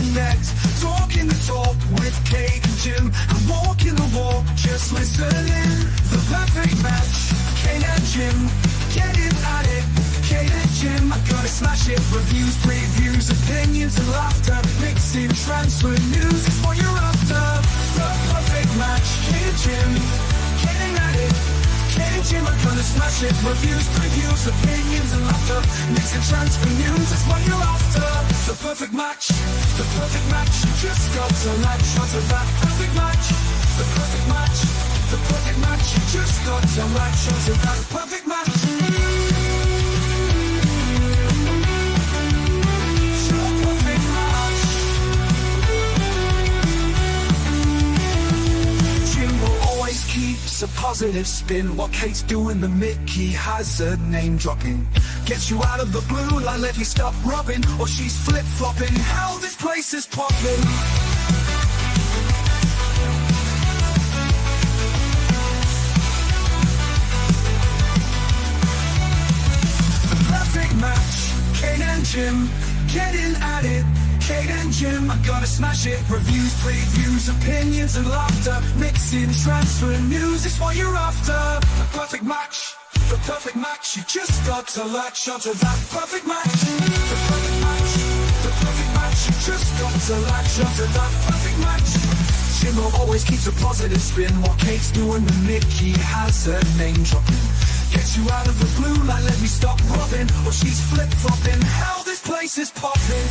connect. Talking the talk with Kate and Jim. I'm walking the walk, just listening. The perfect match, Kate and Jim. Getting at it, Kate and Jim. I'm gonna smash it. Reviews, previews, opinions and laughter. Mixing transfer news is what you're after. The perfect match, Kate and Jim. Getting at it, Kate and Jim. I'm gonna smash it. Reviews, previews, opinions and laughter. Mixing transfer news is what you're after. The perfect match, the perfect match. You just got to latch onto that perfect match. The perfect match, the perfect match. You just got to latch onto that perfect match. Keeps a positive spin while Kate's doing the Mickey Hazard name dropping. Gets you out of the blue like Levy stop rubbing, or she's flip-flopping. Hell, this place is popping. The perfect match, Kate and Jim, getting at it. Kate and Jim, I'm gonna smash it. Reviews, previews, opinions and laughter. Mixing transfer news is what you're after. The perfect match, the perfect match. You just got to latch onto that perfect match. The perfect match, the perfect match. You just got to latch onto that perfect match. Jimbo always keeps a positive spin while Kate's doing the Mickey Hazard name dropping. Gets you out of the blue like let me stop rubbing, or she's flip-flopping. Hell, this place is popping.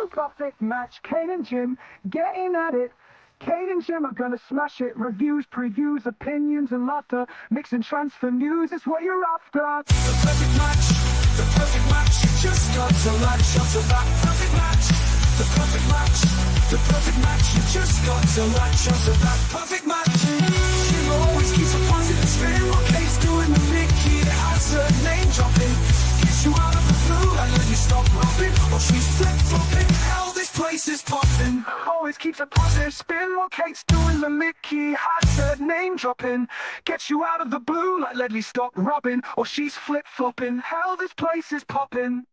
Perfect match, Kate and Jim, getting at it. Kate and Jim are gonna smash it. Reviews, previews, opinions and laughter. Mix and transfer news is what you're after. The perfect match, the perfect match. You just got to latch onto that perfect match. The perfect match, the perfect match. You just got to latch onto that perfect match. Jim always keeps a positive spin while Kate's doing the Mickey Hazard name dropping. Gets you out of the blue and let you stop rubbing, or she's flip-flopping. Hell, this place is popping. Always keeps a positive spin while Kate's doing the Mickey Hazard name dropping. Gets you out of the blue like let me stop rubbing, or she's flip-flopping. Hell, this place is popping.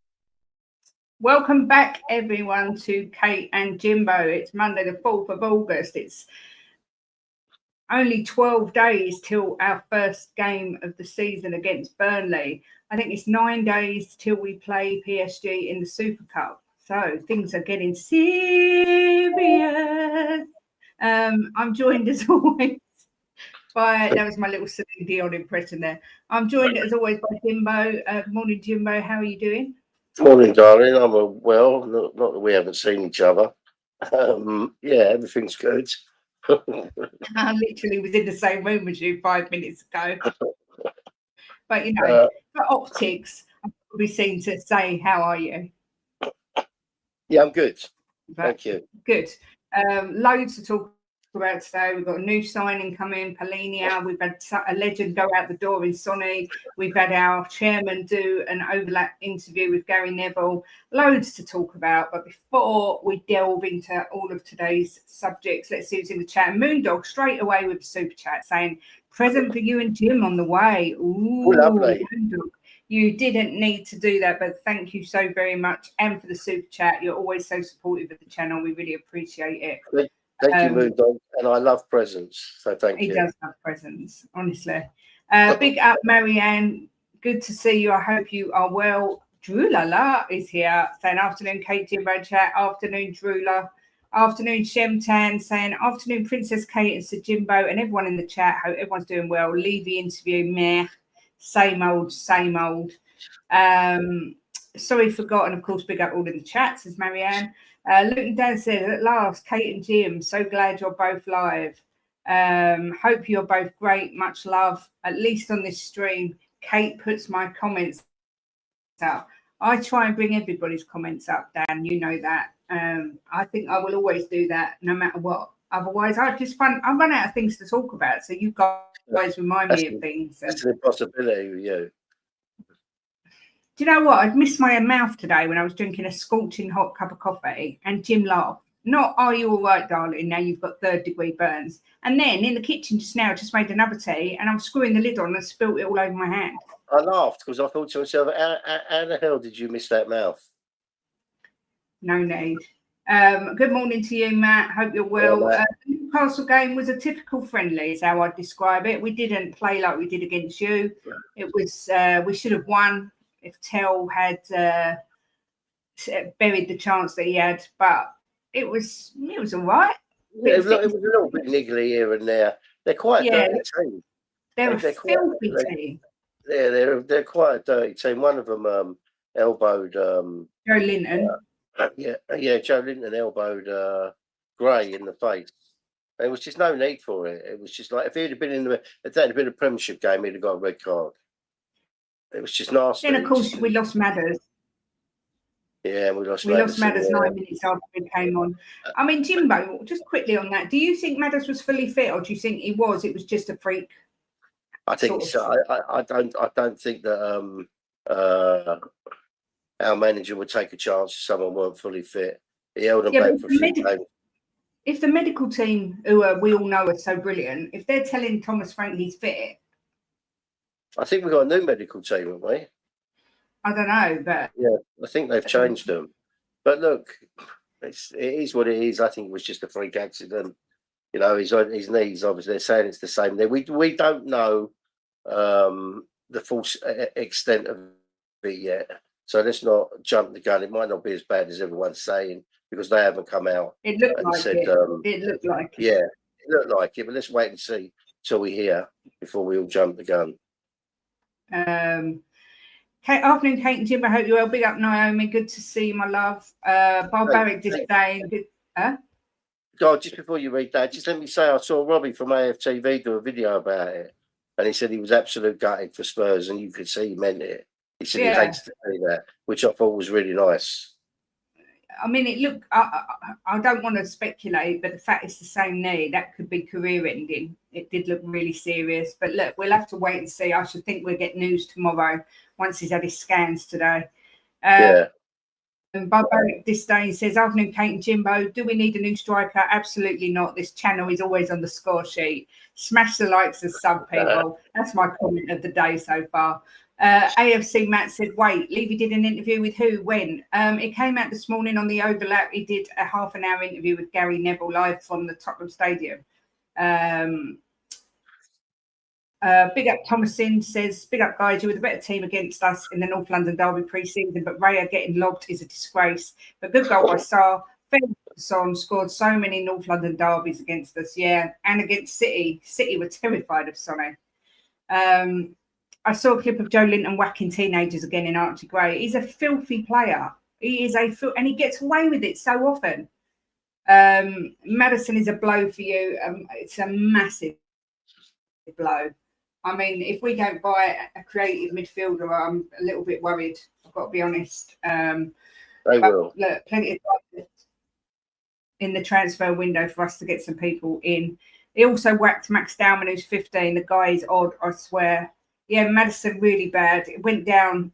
Welcome back, everyone, to Kate and Jimbo. It's Monday, the 4th of August. It's only 12 days till our first game of the season against Burnley. I think it's 9 days till we play PSG in the Super Cup. So things are getting serious. I'm joined as always by, that was my little Celine Dion impression there. I'm joined as always by Jimbo. Morning, Jimbo. How are you doing? Morning, darling. I'm well. Not that we haven't seen each other. Yeah, everything's good. I literally was in the same room as you 5 minutes ago. But, you know, for optics, I'll be seen to say, how are you? Yeah, I'm good. Thank you. Good. Loads to talk about today. We've got a new signing coming, Palhinha. We've had a legend go out the door in Sonny. We've had our chairman do an overlap interview with Gary Neville. Loads to talk about. But before we delve into all of today's subjects, let's see who's in the chat. Moondog straight away with a super chat saying, present for you and Jim on the way. Ooh, lovely. Moondog. You didn't need to do that, but thank you so very much. And for the super chat, you're always so supportive of the channel. We really appreciate it. Thank you, Moondog. And I love presents, so thank you. He does love presents, honestly. Big up, Marianne. Good to see you. I hope you are well. Drula is here saying afternoon, Kate Jimbo chat. Afternoon, Drula. Afternoon, Shemtan saying afternoon, Princess Kate and Sir Jimbo and everyone in the chat. Hope everyone's doing well. Levy interview, meh. Same old, same old. Sorry, forgotten. Of course, big up all in the chat, says Marianne. Luke and Dan said, at last, Kate and Jim, so glad you're both live. Hope you're both great. Much love, at least on this stream. Kate puts my comments up. I try and bring everybody's comments up, Dan. You know that. I think I will always do that no matter what. Otherwise, I run out of things to talk about. So you guys remind me of things. That's an impossibility with you. Do you know what? I'd missed my mouth today when I was drinking a scorching hot cup of coffee and Jim laughed. Not, are you all right, darling? Now you've got 3rd-degree burns. And then in the kitchen just now, I just made another tea and I was screwing the lid on and spilt it all over my hand. I laughed because I thought to myself, how the hell did you miss that mouth? No need. Good morning to you, Matt. Hope you're well. Yeah, The Newcastle game was a typical friendly, is how I'd describe it. We didn't play like we did against you. It was we should have won if Tell had buried the chance that he had, but it was all right. Yeah, it was a little bit niggly here and there. They're quite a dirty team. They're a filthy team. Yeah, they're quite a dirty team. One of them elbowed Joe Linton. Joe Linton elbowed Gray in the face. There was just no need for it. It was just like if that had been a Premiership game, he'd have got a red card. It was just nasty. Then of course we lost Madders. Yeah, we lost Madders 9 minutes after we came on. I mean, Jimbo, just quickly on that, do you think Madders was fully fit, or do you think he was? It was just a freak. I think so. I don't think that our manager would take a chance if someone weren't fully fit. He held them back for a few games. If the medical team, who we all know are so brilliant, if they're telling Thomas Frank he's fit, I think we've got a new medical team, haven't we? I don't know, but yeah, I think they've changed them. But look, it is what it is. I think it was just a freak accident. You know, his knees. Obviously, they're saying it's the same. We don't know the full extent of it yet. So let's not jump the gun. It might not be as bad as everyone's saying because they haven't come out. It looked like it. It looked like it. Yeah, it looked like it. But let's wait and see till we hear before we all jump the gun. Afternoon, Kate and Jimbo. Hope you're well. Big up, Naomi. Good to see you, my love. Barbaric disdain. God, just before you read that, just let me say I saw Robbie from AFTV do a video about it, and he said he was absolute gutted for Spurs, and you could see he meant it. He said he hates to see that, which I thought was really nice. I mean, it looked. I don't want to speculate, but the fact it's the same knee, that could be career-ending. It did look really serious, but look, we'll have to wait and see. I should think we'll get news tomorrow once he's had his scans today. And Barbaric Disdain says, "Afternoon, Kate and Jimbo. Do we need a new striker? Absolutely not. This channel is always on the score sheet. Smash the likes and sub, people." That's my comment of the day so far. AFC Matt said, "Wait, Levy did an interview with who? When?" It came out this morning on the Overlap. He did a half-an-hour interview with Gary Neville live from the Tottenham Stadium. Big up Thomasin says, "Big up guys, you were the better team against us in the North London derby pre-season, but Raya getting lobbed is a disgrace. But good goal by Sarr. Son scored so many North London derbies against us, and against City. City were terrified of Sonny." I saw a clip of Joe Linton whacking teenagers again in Archie Gray. He's a filthy player. He is and he gets away with it so often. Maddison is a blow for you. It's a massive blow. I mean, if we don't buy a creative midfielder, I'm a little bit worried. I've got to be honest. They will. Look, plenty of time in the transfer window for us to get some people in. He also whacked Max Dowman, who's 15. The guy is odd, I swear. Yeah, Maddison really bad. It went down,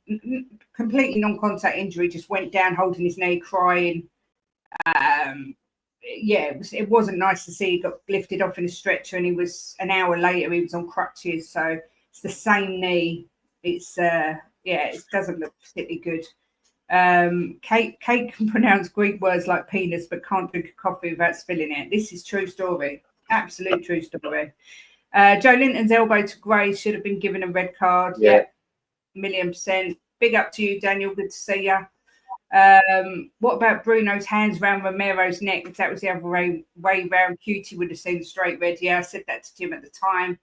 completely non-contact injury, just went down holding his knee, crying. It wasn't nice to see. He got lifted off in a stretcher, and an hour later, he was on crutches. So it's the same knee. It's it doesn't look particularly good. Kate can pronounce Greek words like penis, but can't drink a coffee without spilling it. This is true story. Absolute true story. Joe Linton's elbow to Gray should have been given a red card. Yeah, 1,000,000%. Big up to you, Daniel. Good to see you. What about Bruno's hands round Romero's neck? If that was the other way round, Cutie would have seen the straight red. Yeah, I said that to Jim at the time.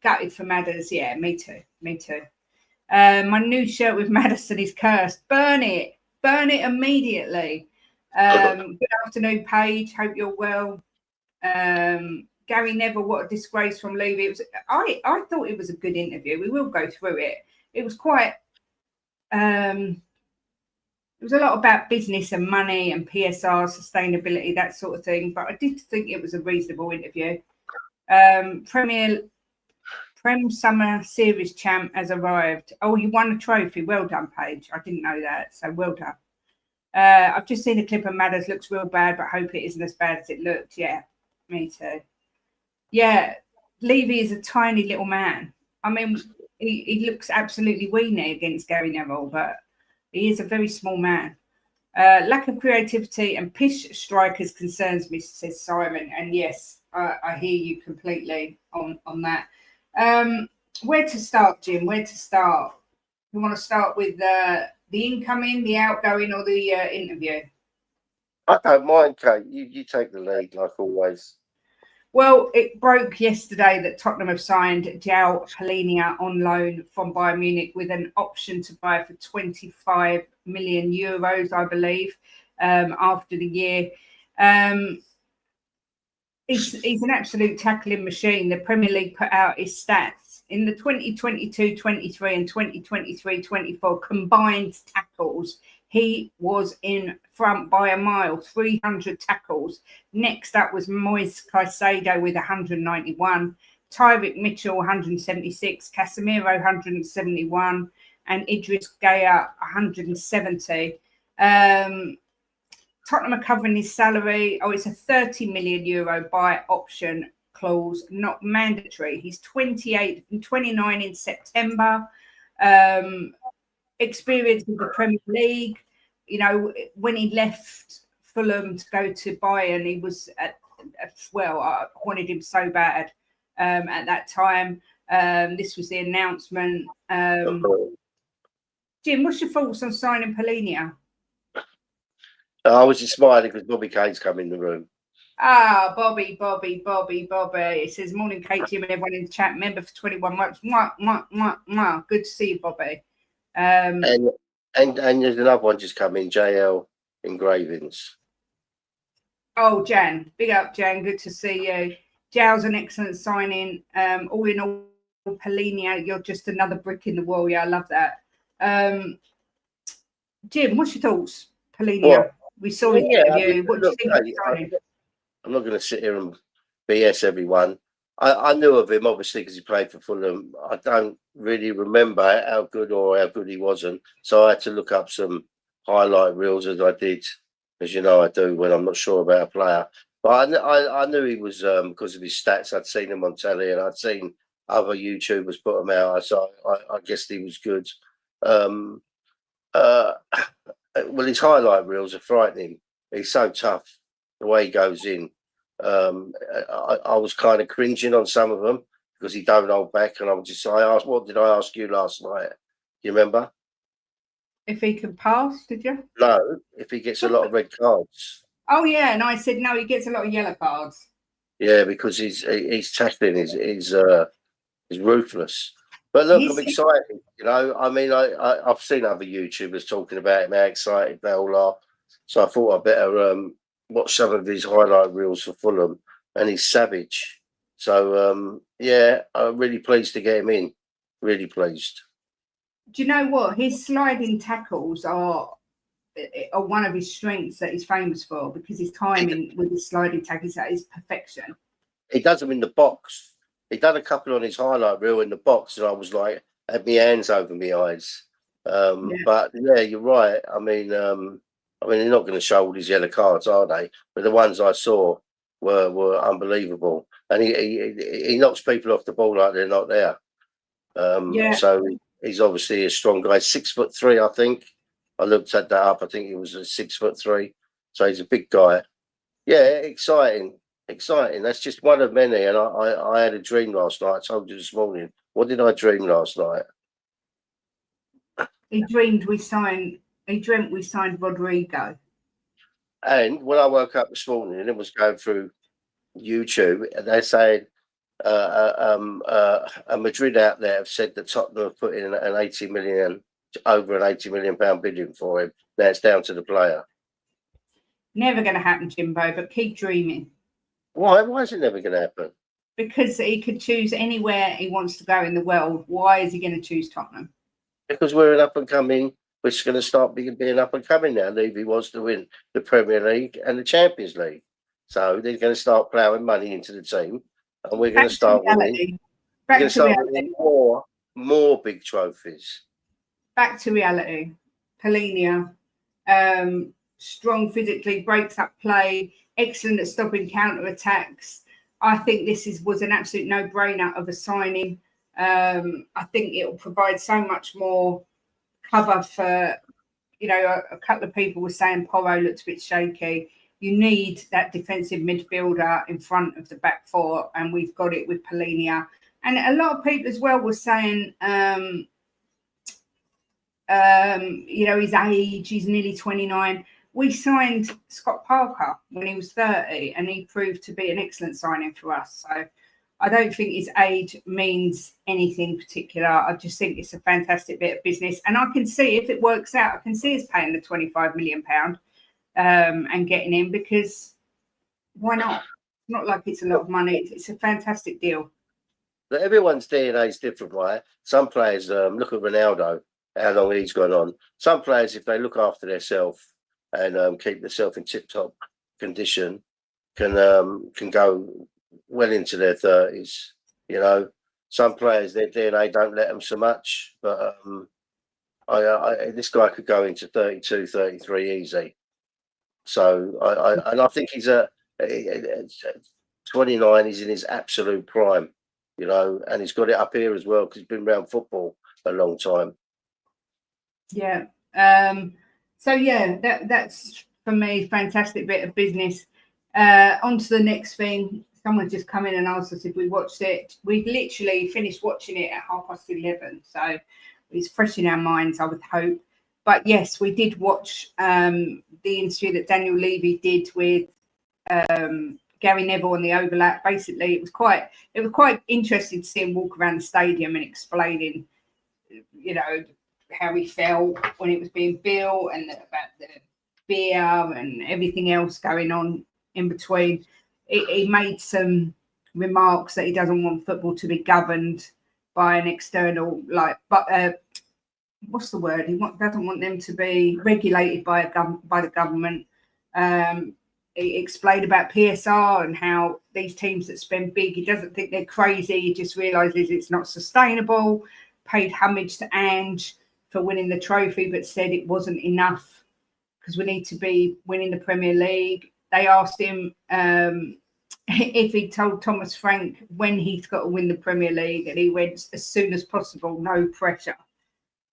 Gutted for Madders. Yeah, me too. My new shirt with Maddison is cursed. Burn it immediately. Good afternoon, Paige. Hope you're well. Gary Neville, what a disgrace from Levy. I thought it was a good interview. We will go through it. It was quite. It was a lot about business and money and PSR, sustainability, that sort of thing. But I did think it was a reasonable interview. Prem Summer Series champ has arrived. Oh, you won a trophy. Well done, Paige. I didn't know that. So well done. I've just seen a clip of Madders. Looks real bad, but hope it isn't as bad as it looked. Yeah, me too. Yeah, Levy is a tiny little man. I mean, he looks absolutely weenie against Gary Neville, but he is a very small man. Lack of creativity and pish strikers concerns me, says Simon. And yes, I hear you completely on that. Where to start, Jim? Where to start? You want to start with the incoming, the outgoing, or the interview? I don't mind, Kate. You take the lead, like always. Well, it broke yesterday that Tottenham have signed João Palhinha on loan from Bayern Munich with an option to buy for 25 million euros, I believe, after the year. He's an absolute tackling machine. The Premier League put out his stats. In the 2022-23 and 2023-24 combined tackles, he was in front by a mile, 300 tackles. Next up was Moise Caicedo with 191, Tyrick Mitchell 176, Casemiro 171, and Idris Gueye 170. Tottenham are covering his salary. Oh, it's a 30 million euro buy option clause, not mandatory. He's 28 and 29 in September. Experience with the Premier League. You know, when he left Fulham to go to Bayern, he was I wanted him so bad at that time. This was the announcement. Jim, what's your thoughts on signing Palhinha? I was just smiling because Bobby Kane's come in the room. Ah, Bobby. It says, morning, Kate, Jim, and everyone in the chat. Member for 21 months. Mwah. Good to see you, Bobby. And there's another one just come in, JL Engravings. Oh, Jan. Big up, Jan. Good to see you. Jal's an excellent signing. All in all, Palhinha, you're just another brick in the wall. Yeah, I love that. Jim, what's your thoughts? Palhinha. Well, we saw his interview. What do you think of the signing? I'm not going to sit here and BS everyone. I knew of him, obviously, because he played for Fulham. I don't really remember how good he wasn't. So I had to look up some highlight reels, as I did, as you know I do when I'm not sure about a player. But I knew he was, because of his stats. I'd seen him on telly and I'd seen other YouTubers put him out. So I guessed he was good. Well, his highlight reels are frightening. He's so tough, the way he goes in. I was kind of cringing on some of them because he don't hold back. And what did I ask you last night? You remember? If he can pass, did you? No, if he gets a lot of red cards. Oh, yeah. And I said, no, he gets a lot of yellow cards. Yeah, because he's tackling is ruthless. But look, I'm excited. You know, I mean, I've seen other YouTubers talking about him, how excited they all are. So I thought I'd better watch some of his highlight reels for Fulham, and he's savage. So yeah, I'm really pleased to get him in. Really pleased. Do you know what? His sliding tackles are one of his strengths that he's famous for, because his timing with his sliding tackles is perfection. He does them in the box. He done a couple on his highlight reel in the box, and I was like, had my hands over my eyes. But yeah, you're right. I mean, they're not going to show all these yellow cards, are they? But the ones I saw were unbelievable, and he knocks people off the ball like they're not there. So he's obviously a strong guy. 6'3", I think. I looked at that up. I think he was a 6'3", so he's a big guy. Yeah, exciting. That's just one of many. And I had a dream last night. I told you this morning. What did I dream last night? He dreamt we signed Rodrigo. And when I woke up this morning and it was going through YouTube, and they're saying a Madrid out there have said that Tottenham have put in over an £80 million bidding for him. Now it's down to the player. Never going to happen, Jimbo, but keep dreaming. Why? Why is it never going to happen? Because he could choose anywhere he wants to go in the world. Why is he going to choose Tottenham? Because we're an up and coming. We're going to start being up and coming now. Levy wants to win the Premier League and the Champions League, so they're going to start ploughing money into the team, and we're going to start winning. We're going to start winning more big trophies. Back to reality. Palhinha, strong physically, breaks up play, excellent at stopping counter attacks. I think this was an absolute no-brainer of a signing. I think it will provide so much more cover for, you know, a couple of people were saying Porro looked a bit shaky. You need that defensive midfielder in front of the back four, and we've got it with Palhinha. And a lot of people as well were saying, you know, his age, he's nearly 29. We signed Scott Parker when he was 30, and he proved to be an excellent signing for us. So I don't think his age means anything particular. I just think it's a fantastic bit of business. And I can see, if it works out, I can see us paying the £25 million and getting him, because why not? It's not like it's a lot of money. It's a fantastic deal. But everyone's DNA is different, right? Some players, look at Ronaldo, how long he's gone on. Some players, if they look after themselves and keep themselves in tip-top condition, can go well into their 30s. You know, some players, their DNA don't let them so much. But this guy could go into 32, 33 easy. So I think he's 29. He's in his absolute prime. You know, and he's got it up here as well because he's been around football a long time. Yeah. So yeah, that's for me fantastic bit of business. On to the next thing. Someone just come in and asked us if we watched it. We literally finished watching it at 11:30, so it's fresh in our minds, I would hope. But yes, we did watch the interview that Daniel Levy did with Gary Neville on the overlap. Basically, it was quite interesting to see him walk around the stadium and explaining, you know, how he felt when it was being built and about the beer and everything else going on in between. He made some remarks that he doesn't want football to be governed by an external, what's the word? He doesn't want them to be regulated by the government. He explained about PSR and how these teams that spend big, he doesn't think they're crazy. He just realises it's not sustainable. Paid homage to Ange for winning the trophy, but said it wasn't enough because we need to be winning the Premier League. They asked him if he told Thomas Frank when he's got to win the Premier League, and he went as soon as possible, no pressure.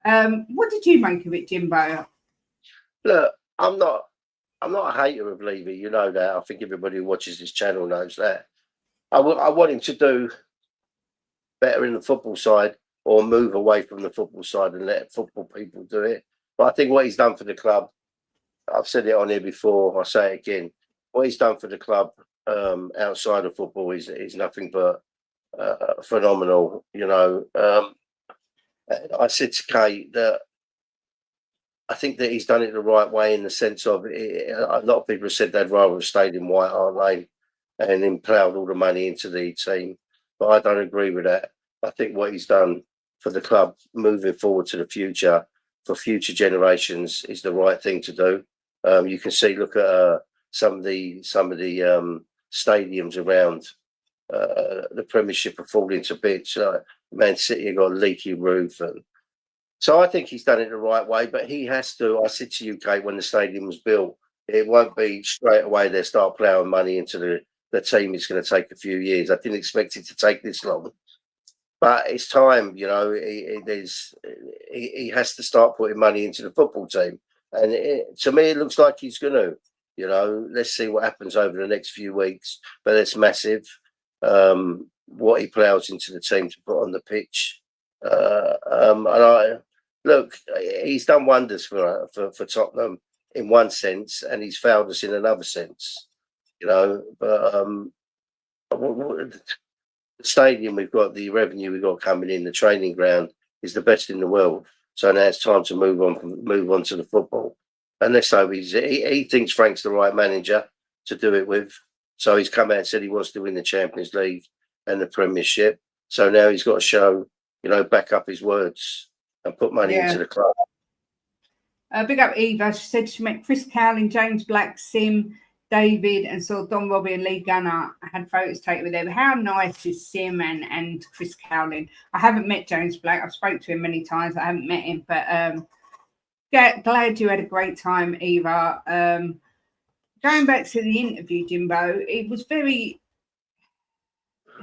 What did you make of it, Jimbo? Look, I'm not a hater of Levy, you know that. I think everybody who watches this channel knows that. I want him to do better in the football side or move away from the football side and let football people do it. But I think what he's done for the club, I've said it on here before, I'll say it again, what he's done for the club outside of football is nothing but phenomenal, you know. I said to Kate that I think that he's done it the right way in the sense of a lot of people have said they'd rather have stayed in White Hart Lane and then ploughed all the money into the team. But I don't agree with that. I think what he's done for the club moving forward to the future, for future generations, is the right thing to do. You can see, look at some of the stadiums around the Premiership have fallen to bits. Man City have got a leaky roof, and so I think he's done it the right way. But he has to. I said to you, Kate, when the stadium was built, it won't be straight away they start ploughing money into the team. It's going to take a few years. I didn't expect it to take this long, but it's time. You know, he has to start putting money into the football team, and to me, it looks like he's going to. You know, let's see what happens over the next few weeks. But it's massive. What he ploughs into the team to put on the pitch. Look, he's done wonders for Tottenham in one sense, and he's failed us in another sense. You know, but the stadium we've got, the revenue we've got coming in, the training ground is the best in the world. So now it's time to move on to the football. And let's hope he thinks Frank's the right manager to do it with. So he's come out and said he wants to win the Champions League and the Premiership. So now he's got to show, you know, back up his words and put money into the club. Big up Eva. She said she met Chris Cowling, James Black, Sim, David, and saw Don Robbie and Lee Gunner. I had photos taken with them. How nice is Sim and Chris Cowling? I haven't met James Black. I've spoken to him many times. I haven't met him, but glad you had a great time, Eva. Going back to the interview, Jimbo, it was very...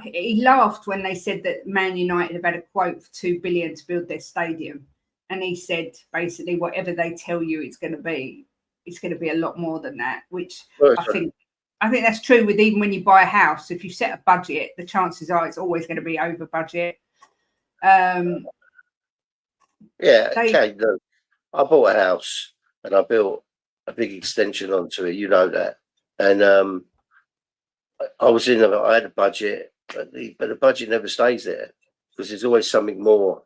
He laughed when they said that Man United have had a quote for $2 billion to build their stadium. And he said, basically, whatever they tell you it's going to be a lot more than that, which I think that's true with even when you buy a house. If you set a budget, the chances are it's always going to be over budget. Okay, look, I bought a house and I built a big extension onto it, you know that. And I had a budget, but the budget never stays there because there's always something more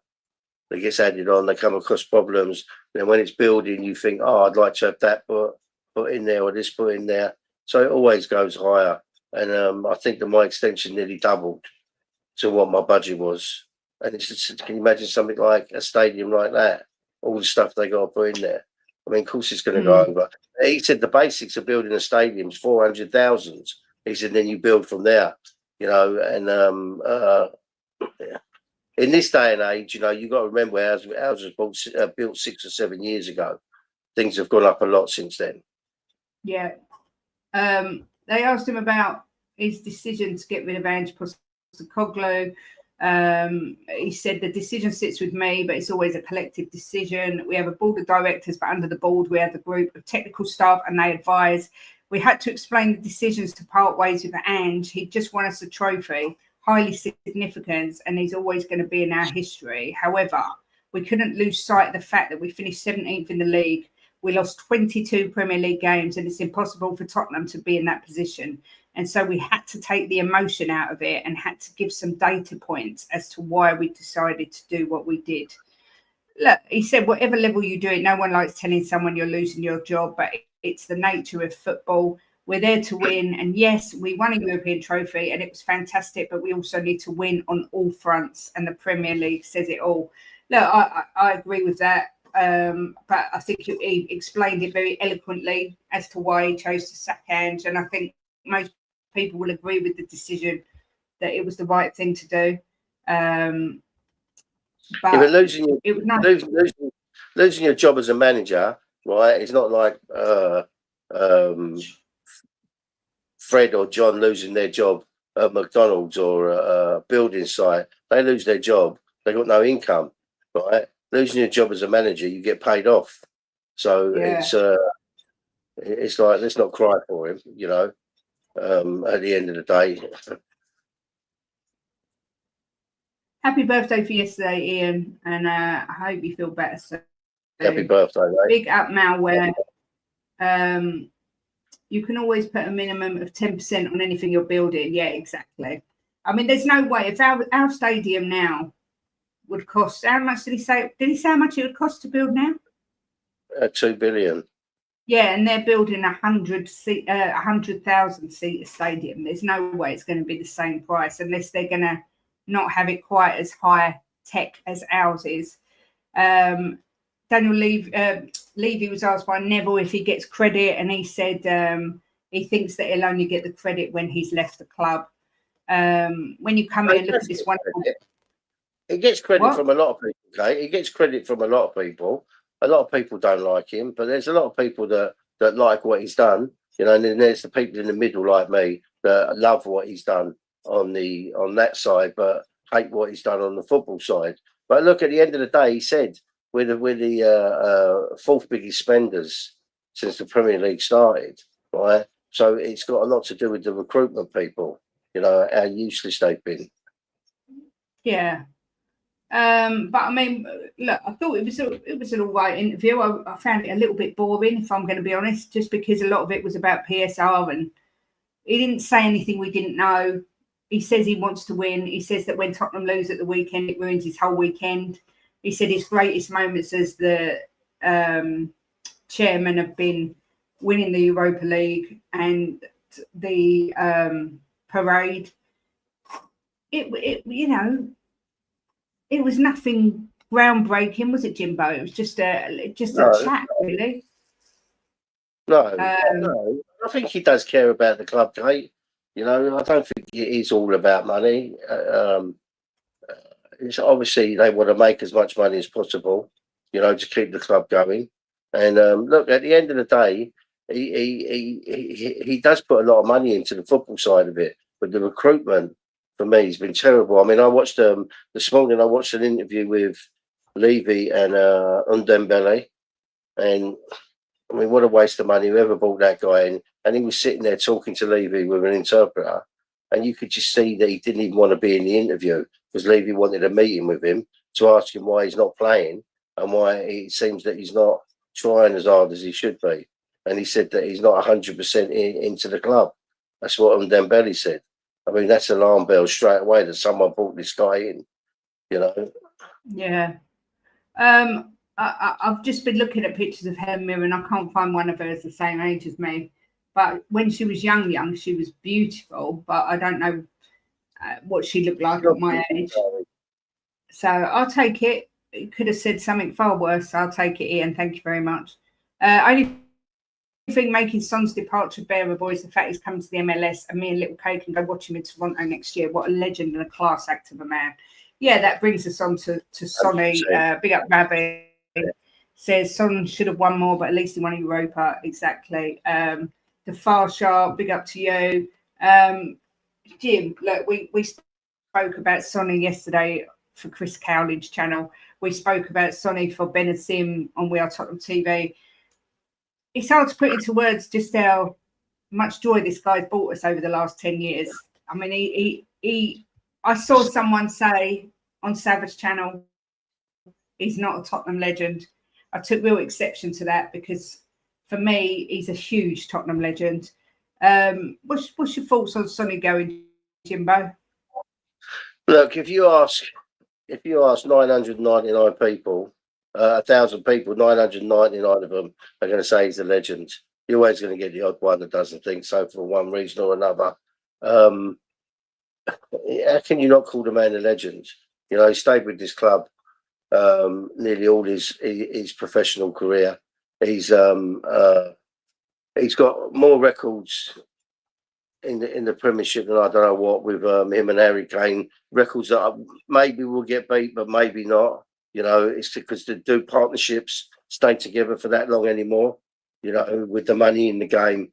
that gets added on. They come across problems. And when it's building, you think, oh, I'd like to have that put in there or this put in there. So it always goes higher. And I think that my extension nearly doubled to what my budget was. And it's just, can you imagine something like a stadium like that? All the stuff they got to put in there. I mean, of course, it's going to go over. He said the basics of building a stadium is 400,000. He said then you build from there, you know. And in this day and age, you know, you've got to remember houses built 6 or 7 years ago. Things have gone up a lot since then. Yeah. They asked him about his decision to get rid of Ange Postecoglou. He said the decision sits with me, but it's always a collective decision. We have a board of directors, but under the board we have a group of technical staff and they advise. We had to explain the decisions to part ways with Ange. He just won us a trophy, highly significant, and he's always going to be in our history. However, we couldn't lose sight of the fact that we finished 17th in the league. We lost 22 Premier League games, and it's impossible for Tottenham to be in that position. And so we had to take the emotion out of it and had to give some data points as to why we decided to do what we did. Look, he said, whatever level you do it, no one likes telling someone you're losing your job, but it's the nature of football. We're there to win. And yes, we won a European trophy and it was fantastic, but we also need to win on all fronts. And the Premier League says it all. Look, I agree with that. But I think he explained it very eloquently as to why he chose to sack Ange. And I think most people will agree with the decision that it was the right thing to do. But losing your job as a manager, right? It's not like Fred or John losing their job at McDonald's or a building site. They lose their job, they got no income, right? Losing your job as a manager, you get paid off. So it's like, let's not cry for him, you know. At the end of the day. Happy birthday for yesterday, Ian, and I hope you feel better soon. Happy birthday, mate. Big up malware. You can always put a minimum of 10% on anything you're building. Yeah, exactly. I mean, there's no way if our stadium now would cost, how much did he say? Did he say how much it would cost to build now? 2 billion. Yeah, and they're building 100,000 seat stadium. There's no way it's going to be the same price unless they're going to not have it quite as high tech as ours is. Daniel Levy was asked by Neville if he gets credit, and he said he thinks that he'll only get the credit when he's left the club. When you come in and look at this wonderful... He gets credit from a lot of people, okay? He gets credit from a lot of people. A lot of people don't like him, but there's a lot of people that like what he's done, you know, and then there's the people in the middle like me that love what he's done on that side, but hate what he's done on the football side. But look, at the end of the day, he said we're the fourth biggest spenders since the Premier League started, right? So it's got a lot to do with the recruitment people, you know, how useless they've been. Yeah. But I mean, look, I thought it was an all right interview. I found it a little bit boring, if I'm going to be honest, just because a lot of it was about PSR and he didn't say anything we didn't know. He says he wants to win. He says that when Tottenham lose at the weekend, it ruins his whole weekend. He said his greatest moments as the chairman have been winning the Europa League and the parade. It you know. It was nothing groundbreaking, was it, Jimbo? It was just a chat, really. No. I think he does care about the club, Kate. You know, I don't think it is all about money. It's obviously they want to make as much money as possible, you know, to keep the club going. And look, at the end of the day, he does put a lot of money into the football side of it, but the recruitment for me has been terrible. I mean, I watched this morning. I watched an interview with Levy and Undembele. And I mean, what a waste of money. Whoever brought that guy in, and he was sitting there talking to Levy with an interpreter, and you could just see that he didn't even want to be in the interview because Levy wanted a meeting with him to ask him why he's not playing and why it seems that he's not trying as hard as he should be. And he said that he's not 100% into the club. That's what Dembele said. I mean, that's alarm bell straight away that someone brought this guy in, you know. Yeah. I've just been looking at pictures of Helen Mirren. I can't find one of her as the same age as me. But when she was young, she was beautiful. But I don't know what she looked like at my age. So I'll take it. It could have said something far worse. I'll take it, Ian. Thank you very much. Only thing making Son's departure bearable is the fact he's coming to the MLS, and me and Little Kay can go watch him in Toronto next year. What a legend and a class act of a man. Yeah, that brings us on to Sonny. Big up Ravi. Says Son should have won more, but at least he won Europa. Exactly. The Far Sharp, big up to you. Jim, look, we spoke about Sonny yesterday for Chris Cowlidge's channel. We spoke about Sonny for Ben Sim on We Are Tottenham TV. It's hard to put into words just how much joy this guy's brought us over the last 10 years. I mean, I saw someone say on Savage channel, he's not a Tottenham legend. I took real exception to that because for me, he's a huge Tottenham legend. What's your thoughts on Sonny going, Jimbo? Look, if you ask 999 people, 1,000 people, 999 of them are going to say he's a legend. You're always going to get the odd one that doesn't think so for one reason or another. How can you not call the man a legend? You know, he stayed with this club nearly all his professional career. He's got more records in the Premiership than I don't know what with him and Harry Kane. Records that maybe will get beat, but maybe not. You know, it's because the two partnerships stay together for that long anymore. You know, with the money in the game,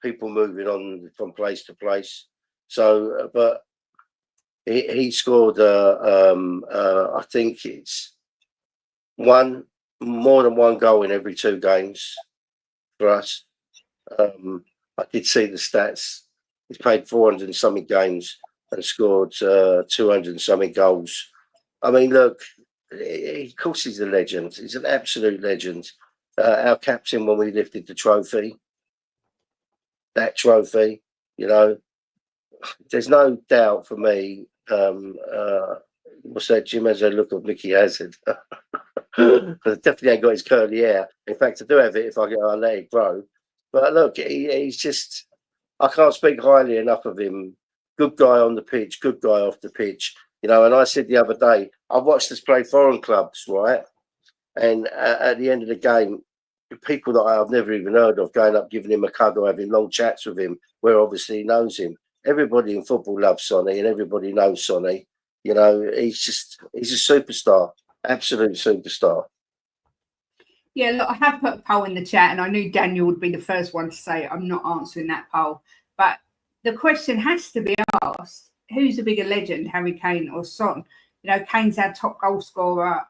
people moving on from place to place. So, but he scored. I think it's more than one goal in every 2 games for us. I did see the stats. He's played 400 and something games and scored 200 and something goals. I mean, look, of course he's a legend. He's an absolute legend. Our captain when we lifted the trophy, that trophy, you know, there's no doubt for me. What's that? Jim has a look of Mickey Hazard. I definitely ain't got his curly hair. In fact, I do have it if I let it grow. But look, he's just, I can't speak highly enough of him. Good guy on the pitch, good guy off the pitch. You know, and I said the other day, I've watched us play foreign clubs, right? And at the end of the game, people that I've never even heard of going up, giving him a cuddle, having long chats with him, where obviously he knows him. Everybody in football loves Sonny and everybody knows Sonny. You know, he's a superstar, absolute superstar. Yeah, look, I have put a poll in the chat and I knew Daniel would be the first one to say I'm not answering that poll. But the question has to be asked, who's a bigger legend, Harry Kane or Son? You know, Kane's our top goal scorer,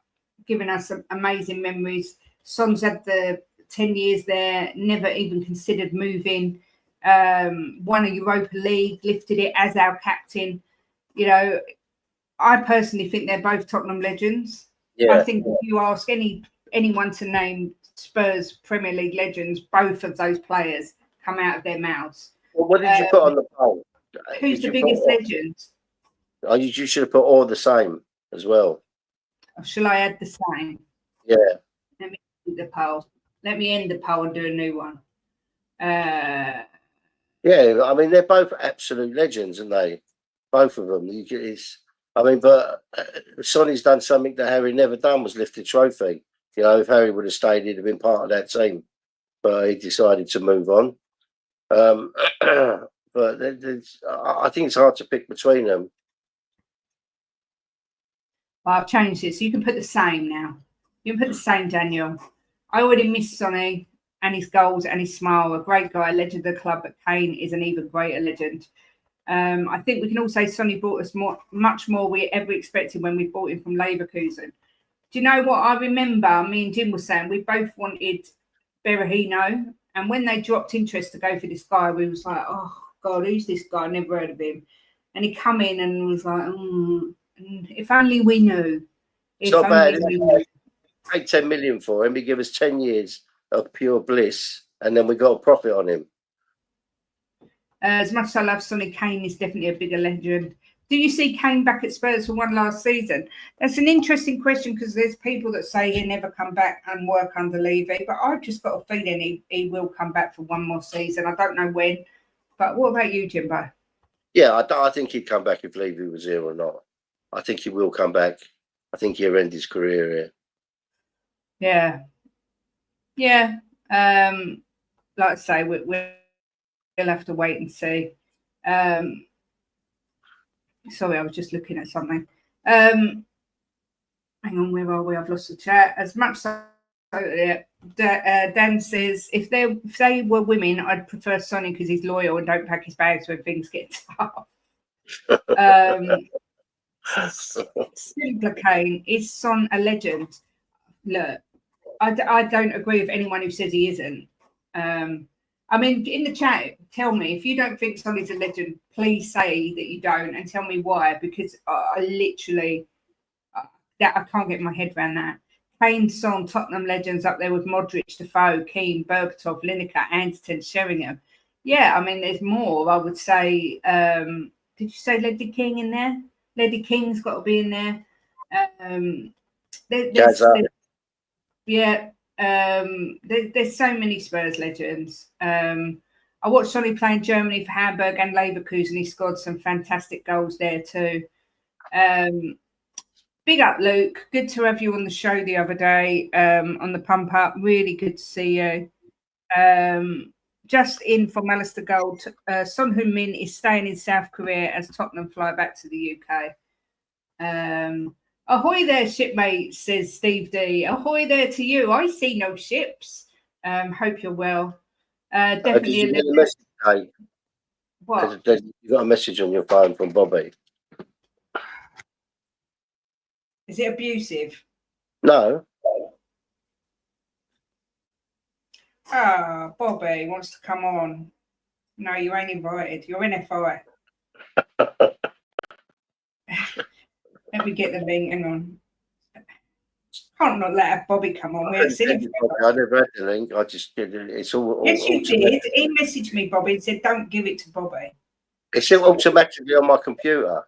giving us some amazing memories. Son's had the 10 years there, never even considered moving, won a Europa League, lifted it as our captain. You know, I personally think they're both Tottenham legends. Yeah. I think if you ask anyone to name Spurs Premier League legends, both of those players come out of their mouths. Well, what did you put on the poll? Who's the biggest legend? Oh, you should have put all the same as well. Or shall I add the same? Yeah. Let me end the poll. Let me end the poll and do a new one. Yeah, I mean, they're both absolute legends, aren't they? Both of them. But Sonny's done something that Harry never done, was lift a trophy. You know, if Harry would have stayed, he'd have been part of that team. But he decided to move on. But I think it's hard to pick between them. Well, I've changed it, so you can put the same now. You can put the same, Daniel. I already miss Sonny and his goals and his smile. A great guy, legend of the club, but Kane is an even greater legend. I think we can all say Sonny brought us much more we ever expected when we bought him from Leverkusen. Do you know what I remember? Me and Jim were saying we both wanted Berahino, and when they dropped interest to go for this guy, we was like, oh God, who's this guy? Never heard of him. And he come in and was like, if only we knew. It's not bad. Take 10 million for him. He give us 10 years of pure bliss, and then we got a profit on him. As much as I love Sonny, Kane is definitely a bigger legend. Do you see Kane back at Spurs for one last season? That's an interesting question because there's people that say he'll never come back and work under Levy, but I've just got a feeling he will come back for one more season. I don't know when, but what about you, Jimbo? Yeah, I think he'd come back if Levy was here or not. I think he will come back. I think he'll end his career here. Yeah. Like I say, we'll have to wait and see. Sorry, I was just looking at something. Hang on, where are we? I've lost the chat. As much as Dan says, if they were women, I'd prefer Sonny because he's loyal and don't pack his bags when things get tough. Simpler Kane, is Son a legend? Look, I don't agree with anyone who says he isn't. I mean, in the chat, tell me if you don't think Sonny's a legend. Please say that you don't, and tell me why. Because I literally, I can't get my head around that. Kane, Son, Tottenham legends up there with Modric, Defoe, Keane, Berbatov, Lineker, Anderton, Sheringham. Yeah, I mean, there's more. I would say. Did you say Ledley King in there? Ledley King's got to be in there. There's so many Spurs legends. I watched Sonny play in Germany for Hamburg and Leverkusen. He scored some fantastic goals there too. Big up, Luke. Good to have you on the show the other day on the pump up. Really good to see you. Just in from Alistair Gold, Son Heung-Min is staying in South Korea as Tottenham fly back to the UK. Ahoy there, shipmate, says Steve D. Ahoy there to you. I see no ships. Hope you're well. Definitely. Did you get a message, Kate? What? You got a message on your phone from Bobby? Is it abusive? No. Bobby wants to come on. No, you ain't invited. You're NFI. Let me get the link. Hang on. Can't not let Bobby come on. I never had the link. I just did it. It's all. Yes, you did. He messaged me, Bobby, and said, "Don't give it to Bobby." It's automatically on my computer.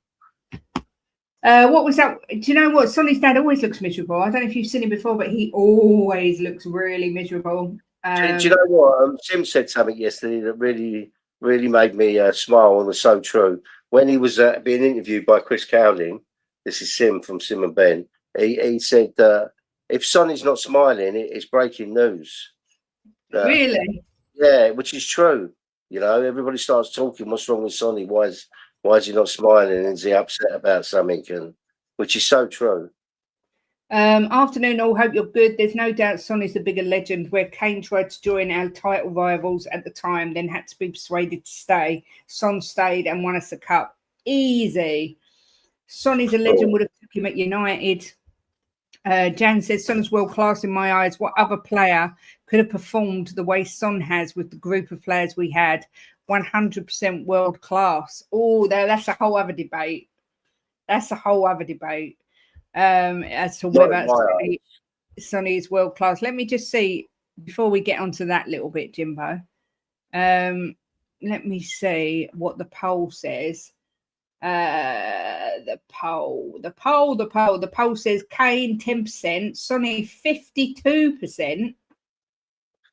What was that? Do you know what? Sonny's dad always looks miserable. I don't know if you've seen him before, but he always looks really miserable. Do you know what? Sim said something yesterday that really made me smile and was so true. When he was being interviewed by Chris Cowling, this is Sim from Sim and Ben, he said, if Sonny's not smiling, it's breaking news. Really? Yeah, which is true. You know, everybody starts talking, what's wrong with Sonny? Why is he not smiling? Is he upset about something? And which is so true. Afternoon, all. Hope you're good. There's no doubt Sonny's the bigger legend, where Kane tried to join our title rivals at the time, then had to be persuaded to stay. Son stayed and won us a cup. Easy. Sonny's a legend, would have took him at United. Jan says, Son's world class in my eyes. What other player could have performed the way Son has with the group of players we had? 100% world class. Oh, that's a whole other debate. As to whether Sonny is world class. Let me just see, before we get onto that little bit, Jimbo. Let me see what the poll says. The poll says Kane 10%, Sonny 52%,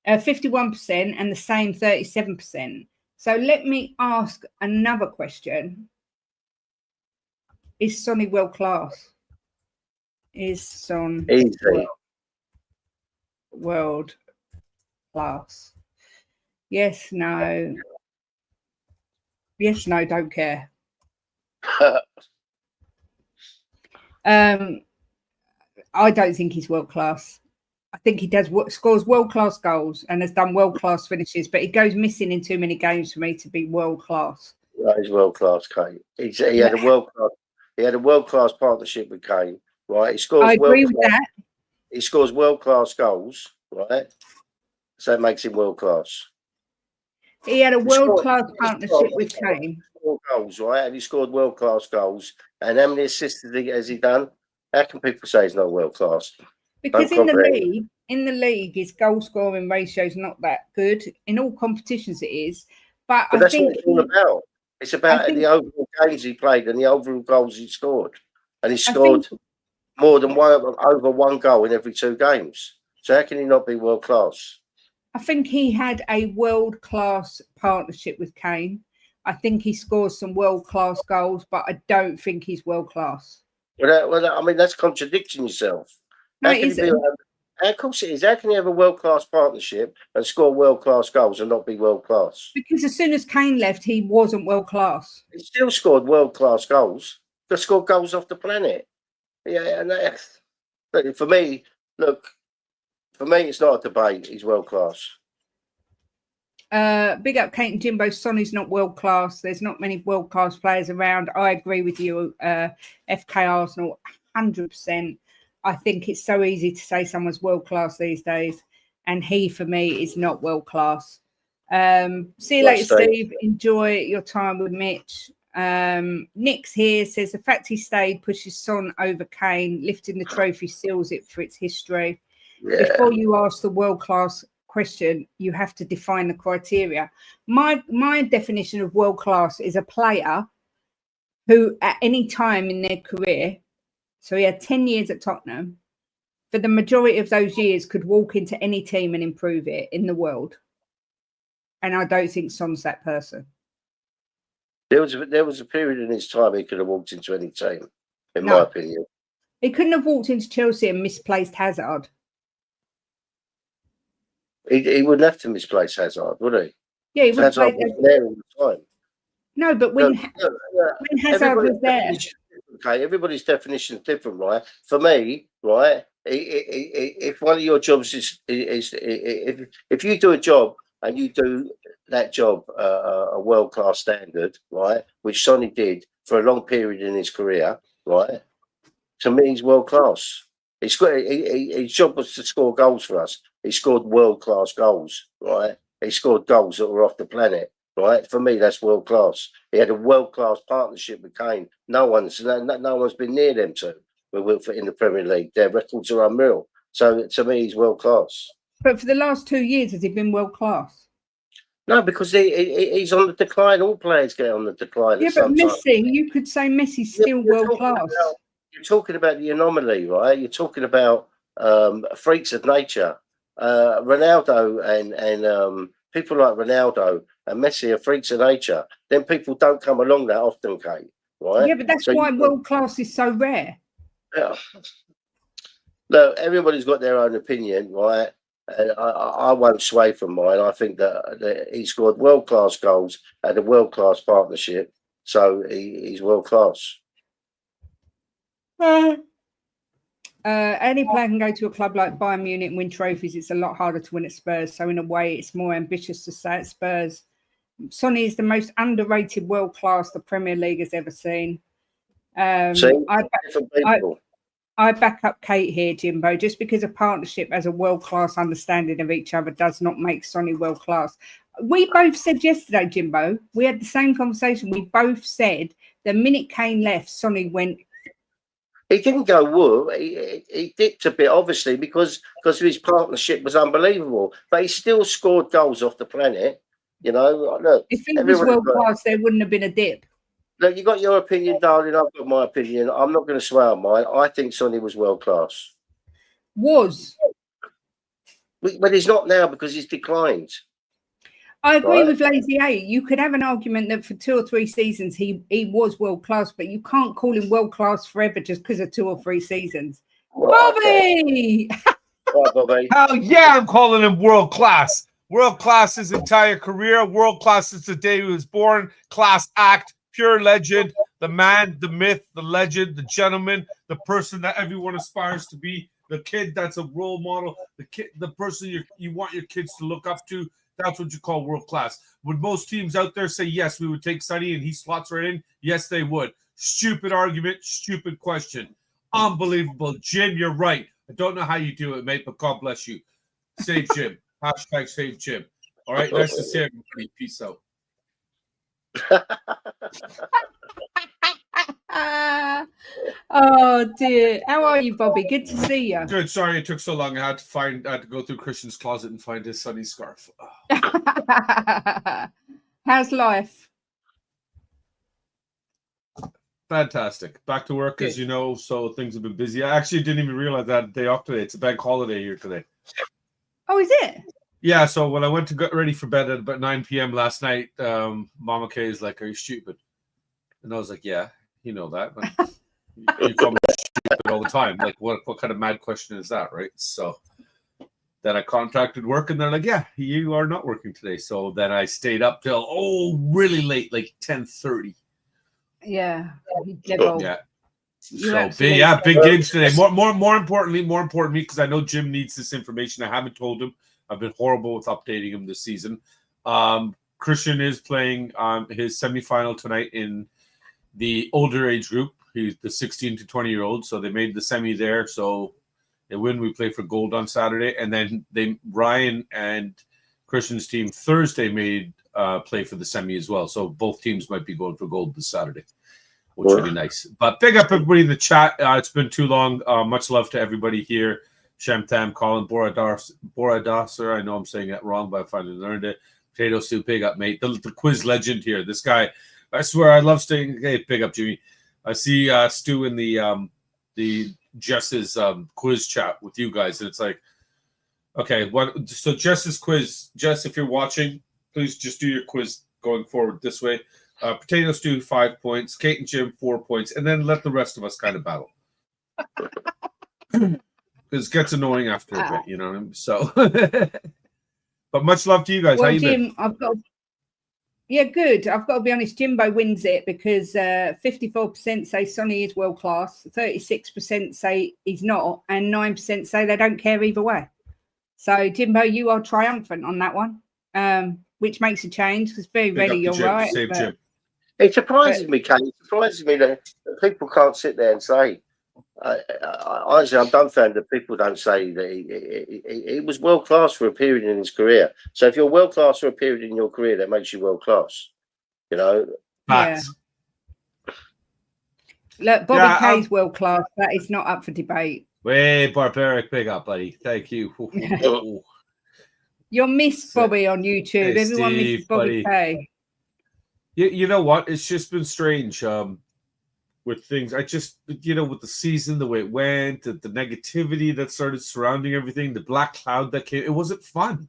51%, and the same 37%. So let me ask another question. Is Sonny world class? Is Son world class? Yes, no. Yes, no, don't care. I don't think he's world class. I think he scores world class goals and has done world class finishes, but he goes missing in too many games for me to be world class. He's world class, Kate. He had a world class. He had a world class partnership with Kane. Right. He scores. I agree with that. He scores world class goals. Right. So it makes him world class. He had a world class partnership with Kane. Goals, right? And he scored world class goals. And how many assists has he done? How can people say he's not world class? Because in the league, his goal scoring ratio is not that good. In all competitions, it is. But I that's think what it's all about. It's about the overall games he played and the overall goals he scored. And he scored more than over one goal in every 2 games. So how can he not be world class? I think he had a world class partnership with Kane. I think he scores some world class goals, but I don't think he's world class. Well, I mean, that's contradicting yourself. No, it isn't. Of course it is. How can you have a world class partnership and score world class goals and not be world class? Because as soon as Kane left, he wasn't world class. He still scored world class goals. He scored goals off the planet. Yeah, and for me, it's not a debate. He's world class. Big up Kate and Jimbo. Sonny's not world class. There's not many world class players around. I agree with you, FK Arsenal, 100%. I think it's so easy to say someone's world class these days, and he, for me, is not world class. See you later, Steve. Enjoy your time with Mitch. Nick's here, says the fact he stayed pushes Son over Kane. Lifting the trophy seals it for its history. Yeah. Before you ask the world class question, you have to define the criteria. My definition of world class is a player who at any time in their career, so he had 10 years at Tottenham, for the majority of those years could walk into any team and improve it in the world. And I don't think Son's that person. There was a period in his time he could have walked into any team, in my opinion. He couldn't have walked into Chelsea and misplaced Hazard. He wouldn't have to misplace Hazard, would he? Yeah, he would Hazard was there all the time. No, but when Hazard was there. Okay, everybody's definition is different, right? For me, right, if one of your jobs is if you do a job and you do that job a world-class standard, right, which Sonny did for a long period in his career, right, to me he's world-class. His job was to score goals for us. He scored world-class goals, right? He scored goals that were off the planet. Right, for me, that's world class. He had a world class partnership with Kane. No one's been near them two in the Premier League. Their records are unreal. So to me, he's world class. But for the last 2 years, has he been world class? No, because he's on the decline. All players get on the decline. Yeah, but Messi, you could say Messi's still world class. You're talking about the anomaly, right? You're talking about freaks of nature. Ronaldo and people like Ronaldo and Messi are freaks of nature. Then people don't come along that often, Kate. Right? Yeah, but that's why world class is so rare. Yeah. Look, everybody's got their own opinion, right? And I won't sway from mine. I think that he scored world class goals, had a world class partnership, so he's world class. Any player can go to a club like Bayern Munich and win trophies. It's a lot harder to win at Spurs. So in a way, it's more ambitious to stay at Spurs. Sonny is the most underrated world class the Premier League has ever seen. I back up Kate here, Jimbo. Just because a partnership has a world class understanding of each other does not make Sonny world class. We both said yesterday, Jimbo, we had the same conversation. We both said the minute Kane left, Sonny went. He didn't go woo. He dipped a bit, obviously, because his partnership was unbelievable. But he still scored goals off the planet. You know, look. If he was world class, there wouldn't have been a dip. Look, you got your opinion, darling. I've got my opinion. I'm not going to swear on mine. I think Sonny was world class. Was. But he's not now because he's declined. I agree with Lazy A. You could have an argument that for 2 or 3 seasons he was world class, but you can't call him world class forever just because of 2 or 3 seasons. Right, Bobby! Right, Bobby. Hell yeah, I'm calling him world class. World class his entire career. World class since the day he was born. Class act. Pure legend. The man, the myth, the legend, the gentleman, the person that everyone aspires to be. The kid that's a role model. The person you want your kids to look up to. That's what you call world class. Would most teams out there say, yes, we would take Sonny and he slots right in? Yes, they would. Stupid argument, stupid question. Unbelievable. Jim, you're right. I don't know how you do it, mate, but God bless you. Save Jim. Hashtag save Jim. All right, nice to see everybody. Peace out. Oh dear. How are you, Bobby? Good to see you. Good. Sorry it took so long. I had to go through Christian's closet and find his Sonny scarf. How's life? Fantastic. Back to work, as you know, so things have been busy. I actually didn't even realize that I had a day off today. It's a bank holiday here today. Oh, is it? Yeah, so when I went to get ready for bed at about 9 p.m. last night, Mama Kay is like, are you stupid? And I was like, yeah, you know that. Like, you call me stupid all the time. Like, what kind of mad question is that, right? So then I contacted work, and they're like, yeah, you are not working today. So then I stayed up till, really late, like 10:30. Yeah. Yeah. So big games today. More importantly, because I know Jim needs this information. I haven't told him. I've been horrible with updating him this season. Christian is playing his semifinal tonight in the older age group. He's the 16 to 20-year-old. So they made the semi there. So they win. We play for gold on Saturday, and then Ryan and Christian's team Thursday made play for the semi as well. So both teams might be going for gold this Saturday, which would be nice. But big up everybody in the chat. It's been too long. Much love to everybody here. Shamtam, Colin, Boradasser. I know I'm saying that wrong, but I finally learned it. Potato Soup, big up, mate. The quiz legend here. This guy, I swear, I love staying. Hey, big up, Jimmy. I see Stu in the Jess's quiz chat with you guys, and it's like, okay, so Jess's quiz. Jess, if you're watching, please just do your quiz going forward this way. Potato Stew, 5 points. Kate and Jim, 4 points. And then let the rest of us kind of battle. Because it gets annoying after a bit, you know what I mean? So, but much love to you guys. Well, how you Jim, been? Yeah, good. I've got to be honest, Jimbo wins it because 54% say Sonny is world class, 36% say he's not, and 9% say they don't care either way. So, Jimbo, you are triumphant on that one, which makes a change because very rarely you're right. Save Jim. It surprises me, Kate. It surprises me that people can't sit there and say, honestly, I'm dumbfounded that people don't say that he was world class for a period in his career. So if you're world class for a period in your career, that makes you world class. You know? Facts. Yeah. Look, Bobby Kay's world class. That is not up for debate. Way barbaric, big up, buddy. Thank you. You'll miss Bobby on YouTube. Hey, Everyone Steve, misses Bobby Kay. You know what? It's just been strange with things. I just, with the season, the way it went, the negativity that started surrounding everything, the black cloud that came, it wasn't fun.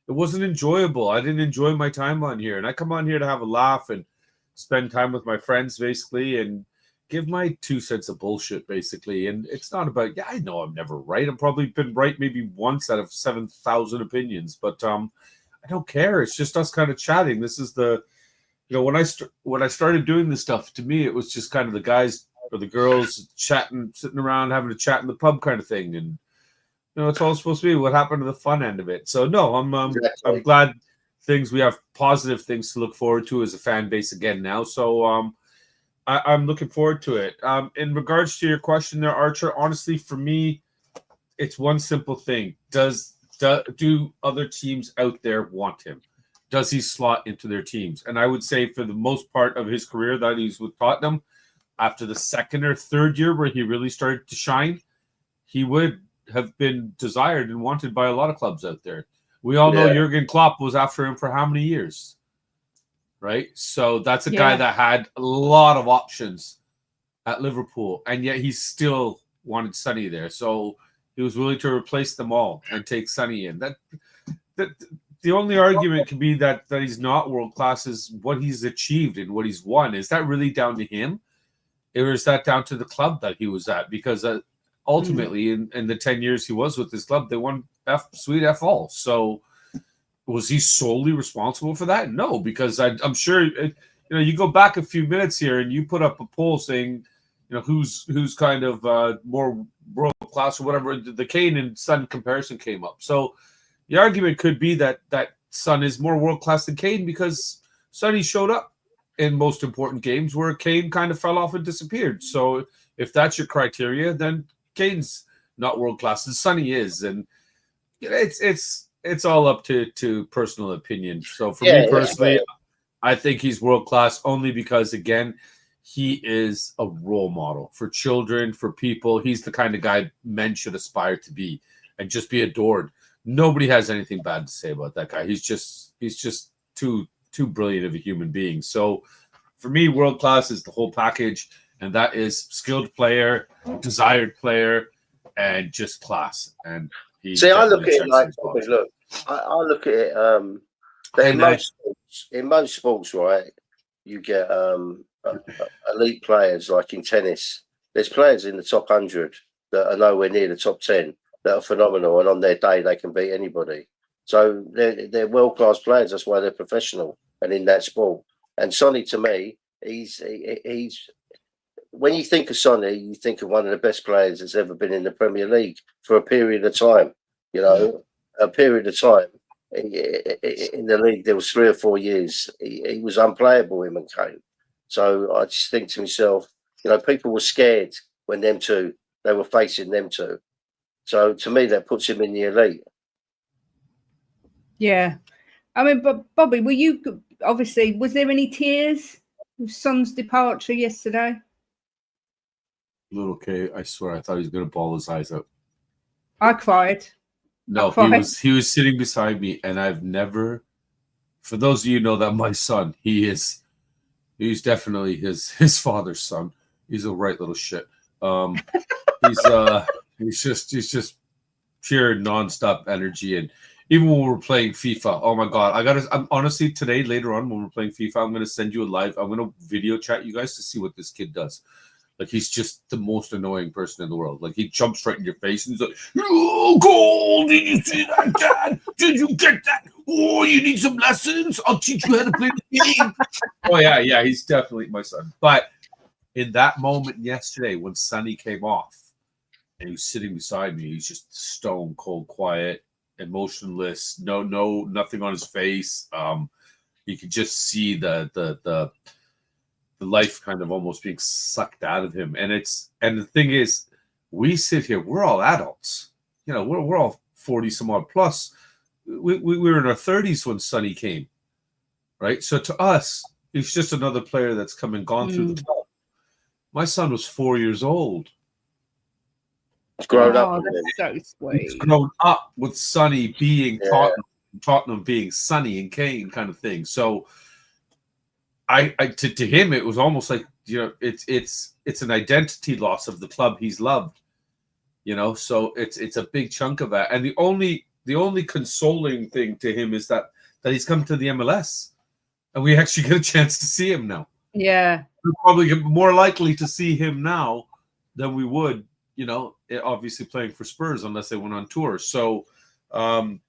It wasn't enjoyable. I didn't enjoy my time on here. And I come on here to have a laugh and spend time with my friends, basically, and give my 2 cents of bullshit, basically. And it's not about, I know I'm never right. I've probably been right maybe once out of 7,000 opinions, but I don't care. It's just us kind of chatting. This is the, when I started doing this stuff, to me, it was just kind of the guys or the girls chatting, sitting around, having a chat in the pub kind of thing. And, it's all supposed to be what happened to the fun end of it. So, no, I'm glad we have positive things to look forward to as a fan base again now. So, I'm looking forward to it. In regards to your question there, Archer, honestly, for me, it's one simple thing. Do other teams out there want him? Does he slot into their teams? And I would say for the most part of his career that he's with Tottenham, after the second or third year where he really started to shine, he would have been desired and wanted by a lot of clubs out there. We all know Jurgen Klopp was after him for how many years? Right? So that's a guy that had a lot of options at Liverpool, and yet he still wanted Sonny there. So he was willing to replace them all and take Sonny in. That the only argument could be that he's not world class is what he's achieved and what he's won. Is that really down to him? Or is that down to the club that he was at? Because ultimately, in the 10 years he was with this club, they won sweet F all. So was he solely responsible for that? No, because I'm sure, you go back a few minutes here and you put up a poll saying, who's kind of more world class or whatever. The Kane and Son comparison came up. So the argument could be that Son is more world class than Kane because Sonny showed up in most important games where Kane kind of fell off and disappeared. So if that's your criteria, then Kane's not world class, and Sonny is, and it's all up to personal opinion. So for me personally, I think he's world class only because, again, he is a role model for children, for people. He's the kind of guy men should aspire to be and just be adored. Nobody has anything bad to say about that guy. He's just too brilliant of a human being. So for me, world class is the whole package, and that is skilled player, desired player, and just class. And I look at it like, I look at it in most sports, right? You get elite players like in tennis. There's players in the top 100 that are nowhere near the top 10 that are phenomenal, and on their day they can beat anybody. So they're world-class players. That's why they're professional and in that sport. And Sonny, to me, he's when you think of Sonny, you think of one of the best players that's ever been in the Premier League for a period of time. You know, a period of time in the league. There was 3 or 4 years he was unplayable, him and Kane. So I just think to myself, you know, people were scared when they were facing them two. So to me, that puts him in the elite. Yeah. I mean, but Bobby, was there any tears with Son's departure yesterday? Little K, I swear, I thought he was going to bawl his eyes out. I cried. No, he was sitting beside me, and I've never. For those of you who know that my son, he's definitely his father's son. He's a right little shit. He's just pure nonstop energy, and even when we're playing FIFA, oh my god, I'm honestly today later on when we're playing FIFA, I'm gonna send you a live. I'm gonna video chat you guys to see what this kid does. Like, he's just the most annoying person in the world. Like, he jumps right in your face and he's like, "Oh, goal! Did you see that, Dad? Did you get that? Oh, you need some lessons? I'll teach you how to play the game." Oh yeah, he's definitely my son. But in that moment yesterday when Sonny came off and he was sitting beside me, he's just stone cold quiet, emotionless, nothing on his face. You could just see the life kind of almost being sucked out of him. And the thing is, we sit here, we're all adults. You know, we're all 40 some odd plus. We were in our 30s when Sonny came, right? So to us, he's just another player that's come and gone through the club. My son was 4 years old. He's grown up. That's so sweet. He's grown up with Sonny being Tottenham being Sonny and Kane kind of thing. So to him, it was almost like, you know, it's an identity loss of the club he's loved, you know. So it's a big chunk of that. And the only consoling thing to him is that he's come to the MLS, and we actually get a chance to see him now. Yeah, we're probably more likely to see him now than we would, you know, obviously playing for Spurs unless they went on tour. So, just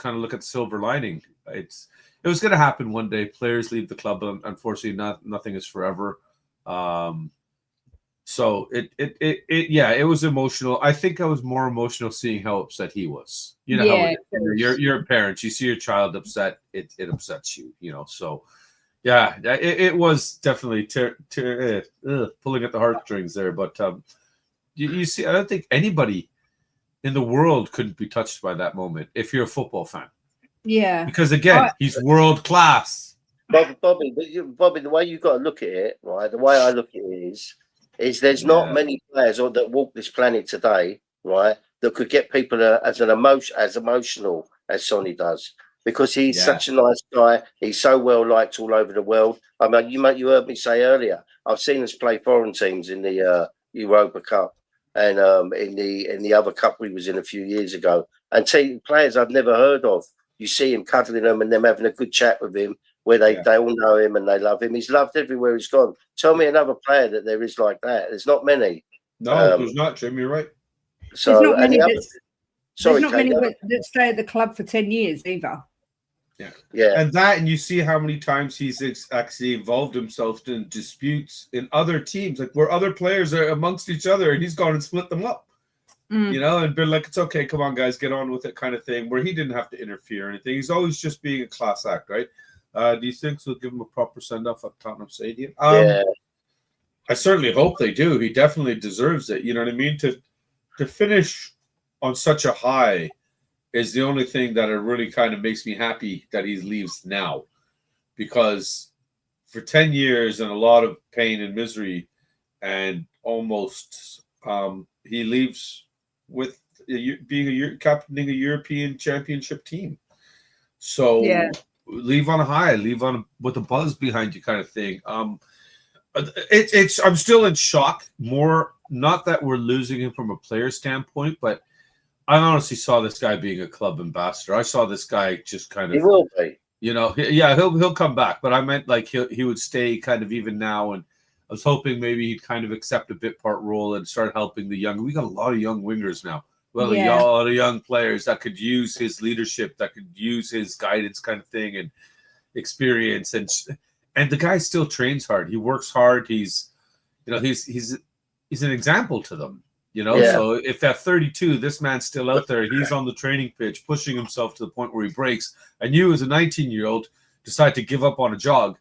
kind of look at the silver lining. It was going to happen one day. Players leave the club. Unfortunately, nothing is forever. So it was emotional. I think I was more emotional seeing how upset he was. You know, how you're a parent. You see your child upset, it upsets you. You know, so yeah, it was definitely pulling at the heartstrings there. But you see, I don't think anybody in the world couldn't be touched by that moment if you're a football fan. Yeah, because again, he's world class. Bobby, the way you've got to look at it, right? The way I look at it is there's not many players that walk this planet today, right, that could get people as emotional as Sonny does, because he's such a nice guy. He's so well liked all over the world. I mean, you heard me say earlier, I've seen us play foreign teams in the Europa Cup and in the other cup we was in a few years ago, and players I've never heard of. You see him cuddling them and them having a good chat with him, where they all know him and they love him. He's loved everywhere he's gone. Tell me another player that there is like that. There's not many. No, there's not, Jim. You're right. So, there's not many Kate, that stay at the club for 10 years either. Yeah. And you see how many times he's actually involved himself in disputes in other teams, like where other players are amongst each other, and he's gone and split them up. you know, and been like, it's okay, come on, guys, get on with it kind of thing, where he didn't have to interfere or anything. He's always just being a class act, right? Do you think so? Give him a proper send-off at Tottenham Stadium? Yeah. I certainly hope they do. He definitely deserves it. You know what I mean? To finish on such a high is the only thing that it really kind of makes me happy that he leaves now. Because for 10 years and a lot of pain and misery and almost he leaves with being captaining a European Championship team. So leave on a high, leave on with a buzz behind you kind of thing. I'm still in shock. More, not that we're losing him from a player standpoint, but I honestly saw this guy being a club ambassador. I saw this guy just kind of. He will be. You know, he'll come back, but I meant like he would stay kind of even now, and I was hoping maybe he'd kind of accept a bit part role and start helping the young. We got a lot of young wingers now. Well, a lot of young players that could use his leadership, that could use his guidance kind of thing and experience, and the guy still trains hard. He works hard. He's an example to them. You know, so if at 32, this man's still out there, he's on the training pitch, pushing himself to the point where he breaks, and you as a 19-year-old decide to give up on a jog,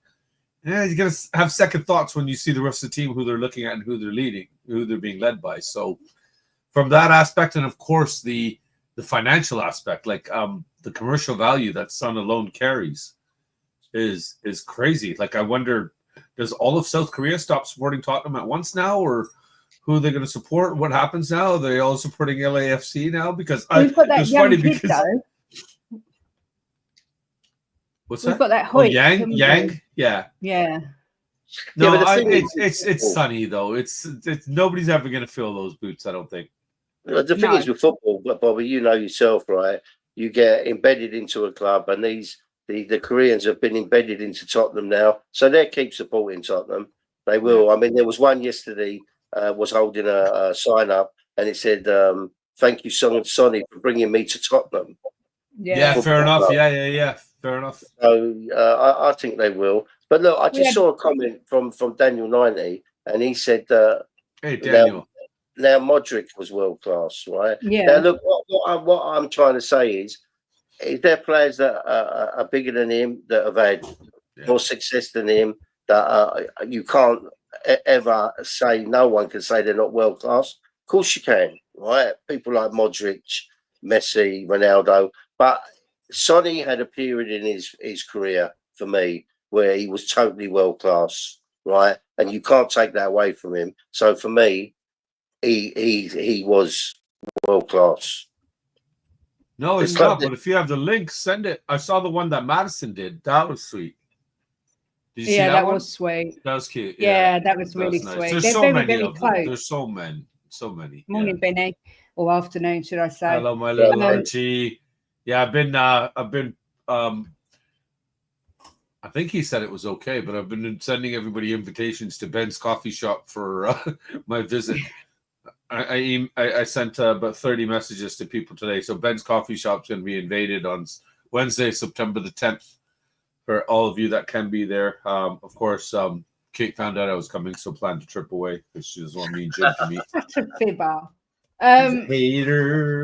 you're going to have second thoughts when you see the rest of the team, who they're looking at and who they're leading, who they're being led by. So from that aspect, and of course the financial aspect, like the commercial value that Son alone carries is crazy. Like, I wonder, does all of South Korea stop supporting Tottenham at once now, or who are they going to support? What happens now? Are they all supporting LAFC now? Because we've got that young kid, though. What's We've that? got that Hoyt, Yang? Yeah. No, but it's Sonny though. It's nobody's ever going to fill those boots, I don't think. The thing is with football, Bobby, you know yourself, right? You get embedded into a club, and the Koreans have been embedded into Tottenham now, so they keep supporting Tottenham. They will. I mean, there was one yesterday. Was holding a sign up, and it said, "Thank you, Sonny, for bringing me to Tottenham." Yeah, fair enough. Yeah, fair enough. So I think they will. But look, I just saw a comment from Daniel 90, and he said, "Hey, Daniel, now Modric was world class, right? Yeah. Now look, what I'm trying to say is there players that are bigger than him, that have had more success than him, that you can't ever say, no one can say they're not world class. Of course you can, right? People like Modric, Messi, Ronaldo, but Sonny had a period in his career for me where he was totally world class, right? And you can't take that away from him. So for me, he was world class. No, it's not. But if you have the link, send it. I saw the one that Madison did. That was sweet. Did you see that was sweet. That was cute. Yeah, that was really nice. sweet. There's They're so very, many very of close. them. There's so many. Morning, Benny, or afternoon, should I say? Hello, my little Archie. Yeah, I've been. I think he said it was okay, but I've been sending everybody invitations to Ben's coffee shop for my visit. I sent about 30 messages to people today. So Ben's coffee shop's going to be invaded on Wednesday, September the 10th. For all of you that can be there. Of course, Kate found out I was coming, so planned a trip away because she doesn't want me and Jim to meet. Such a fibber.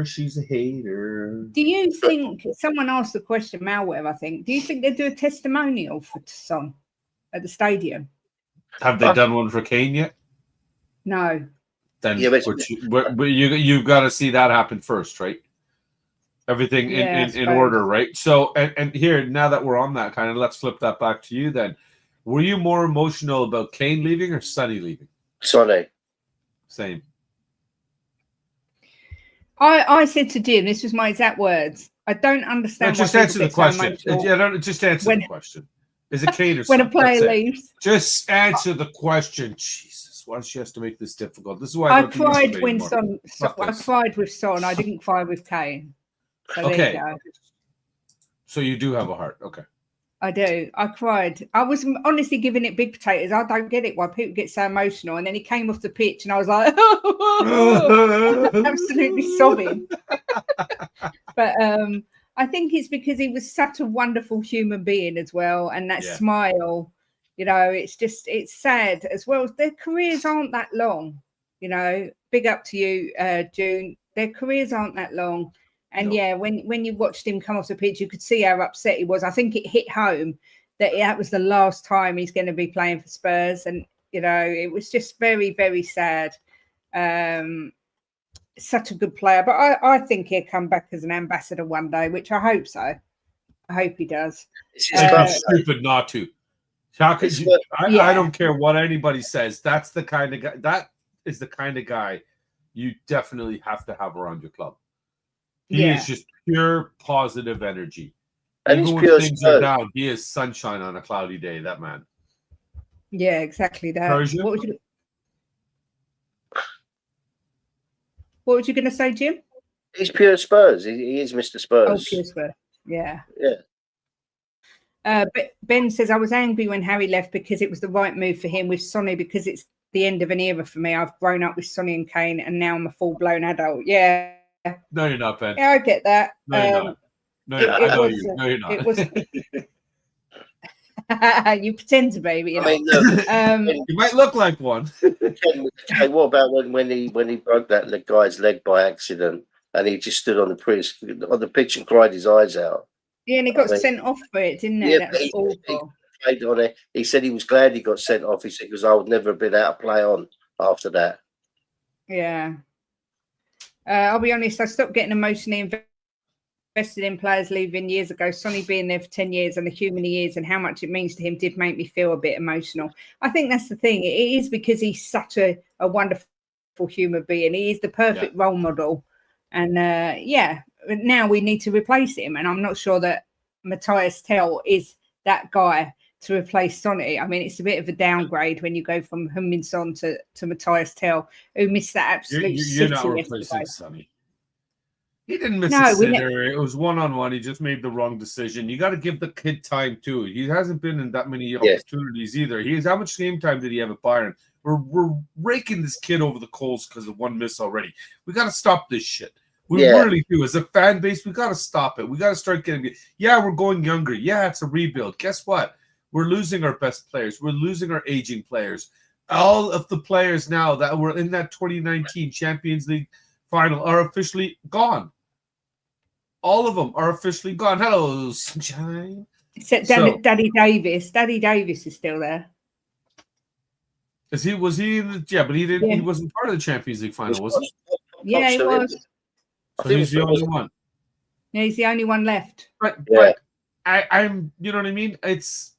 She's a hater. Do you think, someone asked the question, Malware, I think, do you think they do a testimonial for Son at the stadium? Have they done one for Kane yet? No. Then but you've got to see that happen first, right? Everything in order, right? So, and here, now that we're on that kind of, let's flip that back to you then. Were you more emotional about Kane leaving or Sonny leaving? Sonny. Same. I said to Jim, this was my exact words, I don't understand. Just answer the question. Just answer the question. Is it Kane or Son? When a player leaves. Just answer the question. Jesus, why she has to make this difficult? This is why I cried when Son. I cried with Son. I didn't cry with Kane. So okay. There you go. So you do have a heart. Okay. I do. I cried. I was honestly giving it big potatoes. I don't get it why people get so emotional. And then he came off the pitch and I was like, absolutely sobbing. But I think it's because he was such a wonderful human being as well. And that smile, you know, it's sad as well. Their careers aren't that long, you know. Big up to you, June. Their careers aren't that long. And No. yeah, when you watched him come off the pitch, you could see how upset he was. I think it hit home that was the last time he's going to be playing for Spurs. And, you know, it was just very, very sad. Such a good player. But I think he'll come back as an ambassador one day, which I hope so. I hope he does. It's stupid not to. How could you? I don't care what anybody says. That's the kind of guy. That is the kind of guy you definitely have to have around your club. He is just pure positive energy. And even he's when pure things Spurs. are down, he is sunshine on a cloudy day. That man. Yeah, exactly that. Persia? What was you going to say, Jim? He's pure Spurs. He is Mr. Spurs. Oh, pure Spurs. Yeah. Yeah. But Ben says, I was angry when Harry left because it was the right move for him with Sonny because it's the end of an era for me. I've grown up with Sonny and Kane and now I'm a full-blown adult. Yeah. No, you're not, Ben. Yeah, I get that. No, you're not. No, I know you. No, you're not. It was. You pretend to be, but you're I mean, look, you might look like one. hey, what about when he broke that guy's leg by accident and he just stood on the pitch and cried his eyes out? Yeah, and he got sent off for it, didn't he? Yeah, That's awful. He played on it. He said he was glad he got sent off. He said because I would never have been able to play on after that. Yeah. I'll be honest, I stopped getting emotionally invested in players leaving years ago. Sonny being there for 10 years and the human he is and how much it means to him did make me feel a bit emotional. I think that's the thing. It is because he's such a wonderful human being. He is the perfect role model. And now we need to replace him. And I'm not sure that Matthias Tell is that guy to replace Sonny. I mean, it's a bit of a downgrade when you go from Heung-Min Son to Matthias Tell, who missed that absolute You're not replacing Sonny. He didn't miss a sitter. It was one-on-one. He just made the wrong decision. You got to give the kid time, too. He hasn't been in that many opportunities either. How much game time did he have at Bayern? We're raking this kid over the coals because of one miss already. We got to stop this shit. We really do. As a fan base, we got to stop it. We got to start getting – we're going younger. Yeah, it's a rebuild. Guess what? We're losing our best players. We're losing our aging players. All of the players now that were in that 2019 Champions League final are officially gone. All of them are officially gone. Hello, sunshine. Except Daddy Davis. Daddy Davis is still there. Was he in the, but he didn't. He wasn't part of the Champions League final, was he? Yeah, he was. So he's the only one. Yeah, he's the only one left. But I'm, you know what I mean? It's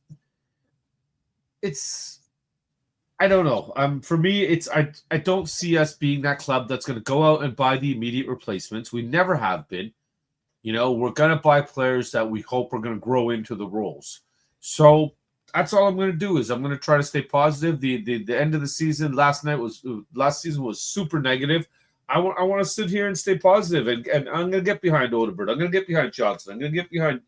I don't know. For me, I don't see us being that club that's going to go out and buy the immediate replacements. We never have been. You know, we're going to buy players that we hope are going to grow into the roles. So that's all I'm going to do is I'm going to try to stay positive. The end of the season last season was super negative. I want to sit here and stay positive, and I'm going to get behind Odegaard. I'm going to get behind Johnson. I'm going to get behind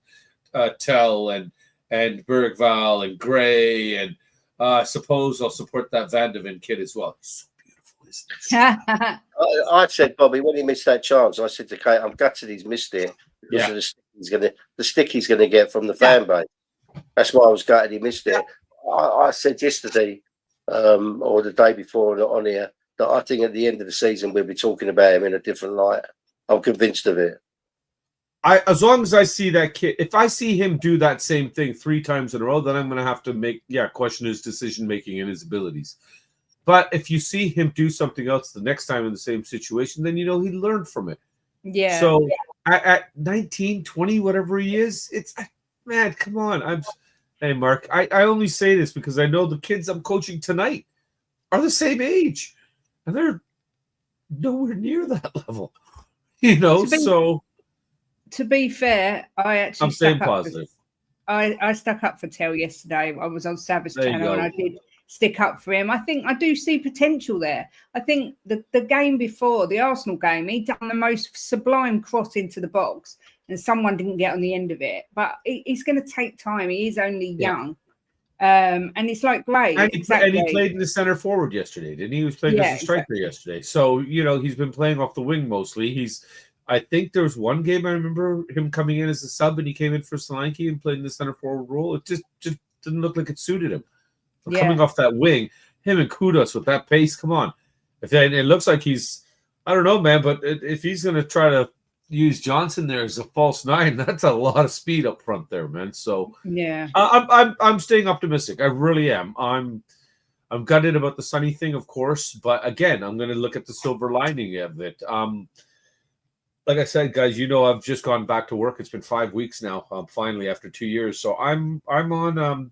Tell and Bergval and Gray, and I suppose I'll support that Van de Ven kid as well. He's so beautiful, isn't he? I said, Bobby, when he missed that chance, I said to Kate, I'm gutted he's missed it because of the stick he's going to get from the fan base. That's why I was gutted he missed it. I said yesterday or the day before on here that I think at the end of the season we'll be talking about him in a different light. I'm convinced of it. As long as I see that kid, if I see him do that same thing 3 times in a row, then I'm going to have to question his decision making and his abilities. But if you see him do something else the next time in the same situation, then you know he learned from it. Yeah. So at 19, 20, whatever he is, it's man, come on. Hey Mark, I only say this because I know the kids I'm coaching tonight are the same age, and they're nowhere near that level. You know, To be fair, I'm staying positive. I stuck up for Tell yesterday. I was on Sabbath's channel and I did stick up for him. I think I do see potential there. I think the game before, the Arsenal game, he done the most sublime cross into the box and someone didn't get on the end of it. But it's going to take time. He is only young. And it's like great. And he played in the center forward yesterday, didn't he? He was playing as a striker yesterday. So, you know, he's been playing off the wing mostly. I think there was one game I remember him coming in as a sub and he came in for Solanke and played in the center forward role. It just didn't look like it suited him. Coming off that wing, him and Kudos with that pace, come on. It looks like he's I don't know, man, but if he's going to try to use Johnson there as a false nine, that's a lot of speed up front there, man. So Yeah. I'm staying optimistic. I really am. I'm gutted about the Sonny thing, of course, but again, I'm going to look at the silver lining of it. Like I said, guys, I've just gone back to work. It's been 5 weeks now, finally after 2 years. So I'm on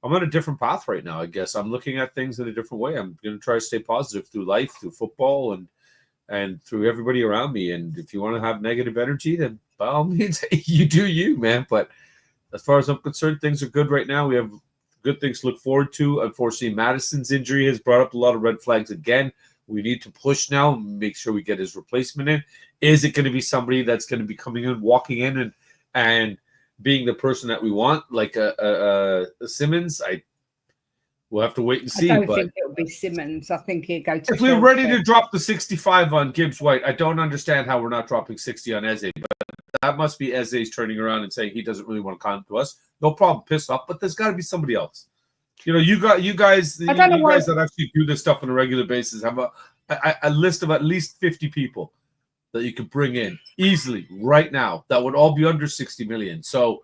a different path right now. I guess I'm looking at things in a different way. I'm going to try to stay positive through life, through football, and through everybody around me. And if you want to have negative energy, then by all means, you do you, man. But as far as I'm concerned, things are good right now. We have good things to look forward to. Unfortunately, Madison's injury has brought up a lot of red flags again. We need to push now, make sure we get his replacement in. Is it going to be somebody that's going to be coming in, walking in, and being the person that we want, like a Simmons? We'll have to wait and see. I don't think it'll be Simmons. I think he'll go to if we're ready to drop the 65 on Gibbs White, I don't understand how we're not dropping 60 on Eze. But that must be Eze's turning around and saying he doesn't really want to come to us. No problem, piss off. But there's got to be somebody else. You guys that actually do this stuff on a regular basis have a list of at least 50 people that you could bring in easily right now that would all be under 60 million. So